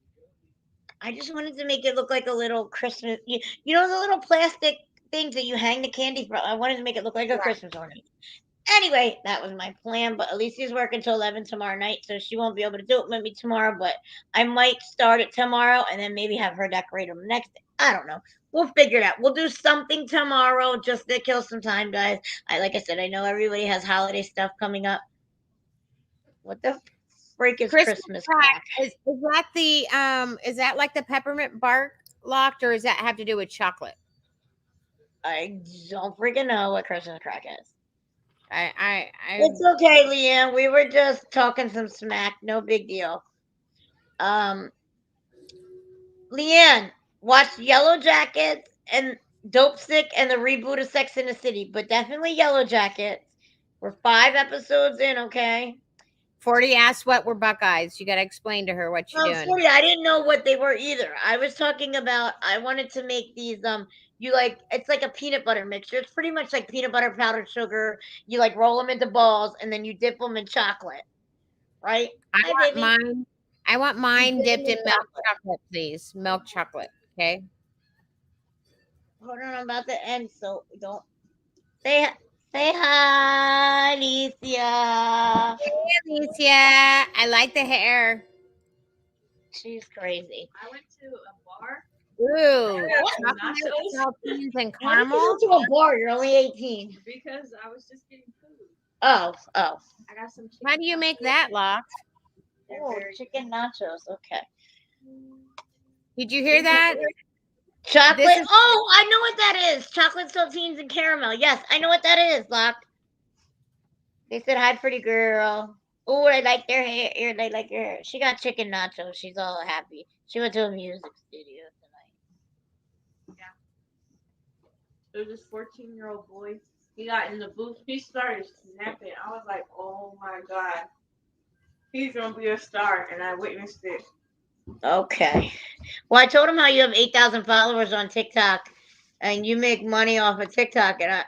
I just wanted to make it look like a little Christmas. You know the little plastic things that you hang the candy from. I wanted to make it look like a Christmas ornament. Anyway, that was my plan. But Alicia's working till 11 tomorrow night, so she won't be able to do it with me tomorrow. But I might start it tomorrow and then maybe have her decorate them the next day. I don't know. We'll figure it out. We'll do something tomorrow just to kill some time, guys. Like I said, I know everybody has holiday stuff coming up. What the freak is Christmas crack? Is that like the peppermint bark locked, or does that have to do with chocolate? I don't freaking know what Christmas crack is. It's okay, Leanne. We were just talking some smack. No big deal. Leanne, watch Yellow Jackets and Dope Sick and the reboot of Sex in the City, but definitely Yellow Jackets. We're 5 episodes in, okay? 40 asked what were Buckeyes. You got to explain to her what you're doing. 40, I didn't know what they were either. I was talking about, I wanted to make these, it's like a peanut butter mixture. It's pretty much like peanut butter, powdered sugar. You like roll them into balls and then you dip them in chocolate, right? I want mine dipped in milk chocolate, please. Milk chocolate, okay? Hold on, I'm about to end, so don't say hi, Alicia. Hey, Alicia. I like the hair. She's crazy. I went to a bar. Ooh, I got some chocolate nachos saltines and Why did you caramel. go to a bar? You're only 18. because I was just getting food. Oh. I got some chicken. How do you make that, Locke? They're Oh, very chicken nachos. Okay. Did you hear that? Chocolate. This is- Oh, I know what that is. Chocolate saltines and caramel. Yes, I know what that is, Locke. They said hi, pretty girl. Oh, I like their hair. They like your hair. She got chicken nachos. She's all happy. She went to a music studio tonight. There was this 14-year-old boy. He got in the booth. He started snapping. I was like, oh my God. He's going to be a star. And I witnessed it. Okay. Well, I told him how you have 8,000 followers on TikTok, and you make money off of TikTok, and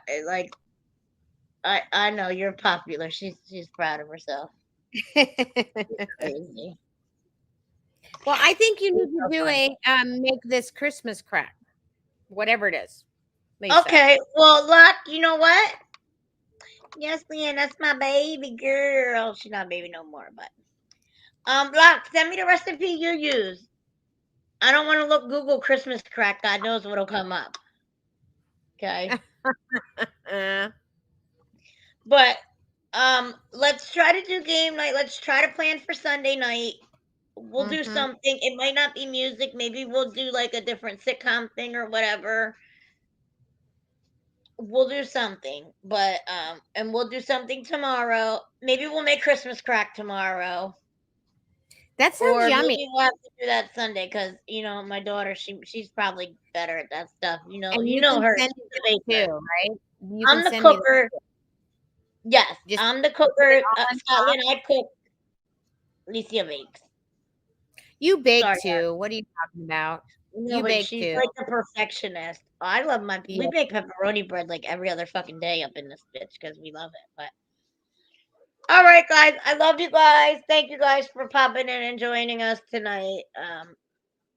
I know you're popular. She's proud of herself. Crazy. Well, I think you need to do a make this Christmas crack, whatever it is. Lisa. Okay. Well, look, you know what? Yes, Leanne, that's my baby girl. She's not a baby no more, but Lock, send me the recipe you use. I don't want to look Google Christmas crack. God knows what'll come up. Okay. But let's try to do game night. Let's try to plan for Sunday night. We'll do something. It might not be music. Maybe we'll do like a different sitcom thing or whatever. We'll do something. But and we'll do something tomorrow. Maybe we'll make Christmas crack tomorrow. That sounds Or yummy. maybe we'll have to do that Sunday because my daughter, she's probably better at that stuff. And You you know can her. send She's me the that baker. too, right? You I'm can the send me that cooker. too. Yes, Just I'm the cooker. all on Scotland, I cook. Alicia bakes. You bake Sorry, too. What are you talking about? No, You but bake she's too. like a perfectionist. I love my. Yeah. We make pepperoni bread like every other fucking day up in this bitch because we love it. But all right, guys, I love you guys. Thank you guys for popping in and joining us tonight.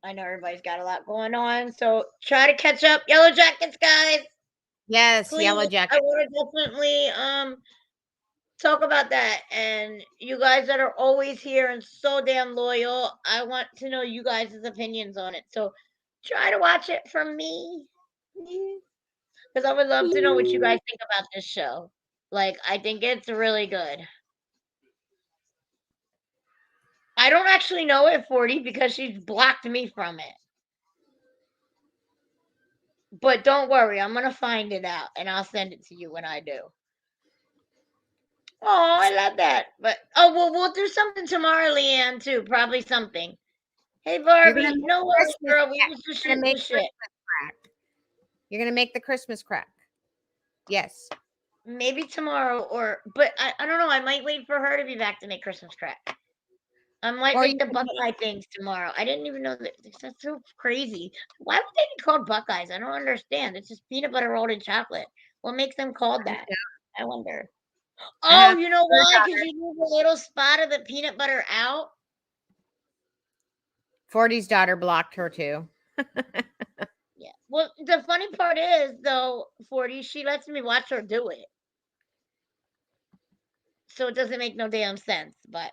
I know everybody's got a lot going on, so try to catch up. Yellow Jackets, guys. Yes, Please, Yellow I Jacket. want to definitely talk about that. And you guys that are always here and so damn loyal, I want to know you guys' opinions on it. So try to watch it from me, because I would love to know what you guys think about this show. Like, I think it's really good. I don't actually know it, 40, because she's blocked me from it. But don't worry, I'm gonna find it out and I'll send it to you when I do. Oh, I love that. But well, we'll do something tomorrow, Leanne, too. Probably something. Hey, Barbie, no worries, girl. We was just shooting the shit. You're gonna make the Christmas crack. Yes. Maybe tomorrow, but I don't know. I might wait for her to be back to make Christmas crack. I might Or make you the can Buckeye things tomorrow. I didn't even know that. That's so crazy. Why would they be called Buckeyes? I don't understand. It's just peanut butter rolled in chocolate. What makes them called that? I wonder. Oh, you know why? Because you move a little spot of the peanut butter out. 40's daughter blocked her too. Yeah. Well, the funny part is, though, 40, she lets me watch her do it. So it doesn't make no damn sense. But,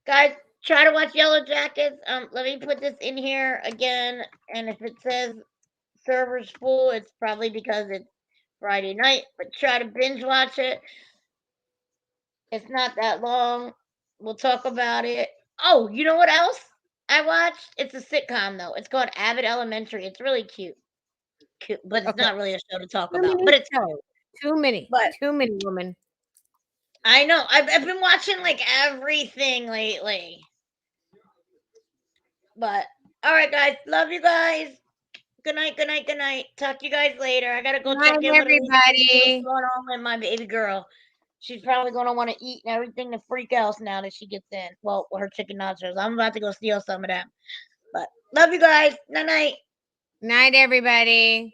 guys, try to watch Yellow Jackets. Let me put this in here again. And if it says server's full, it's probably because it's Friday night. But try to binge watch it. It's not that long. We'll talk about it. Oh, you know what else I watched? It's a sitcom, though. It's called Abbott Elementary. It's really cute. But it's not really a show to talk about. But it's too many. But too many women. I know. I've been watching like everything lately. But all right, guys. Love you guys. Good night. Good night. Good night. Talk to you guys later. I gotta go check in everybody. What's going on with my baby girl. She's probably gonna want to eat and everything to freak out now that she gets in. Well, her chicken nachos. I'm about to go steal some of them. But love you guys. Night night. Night, everybody.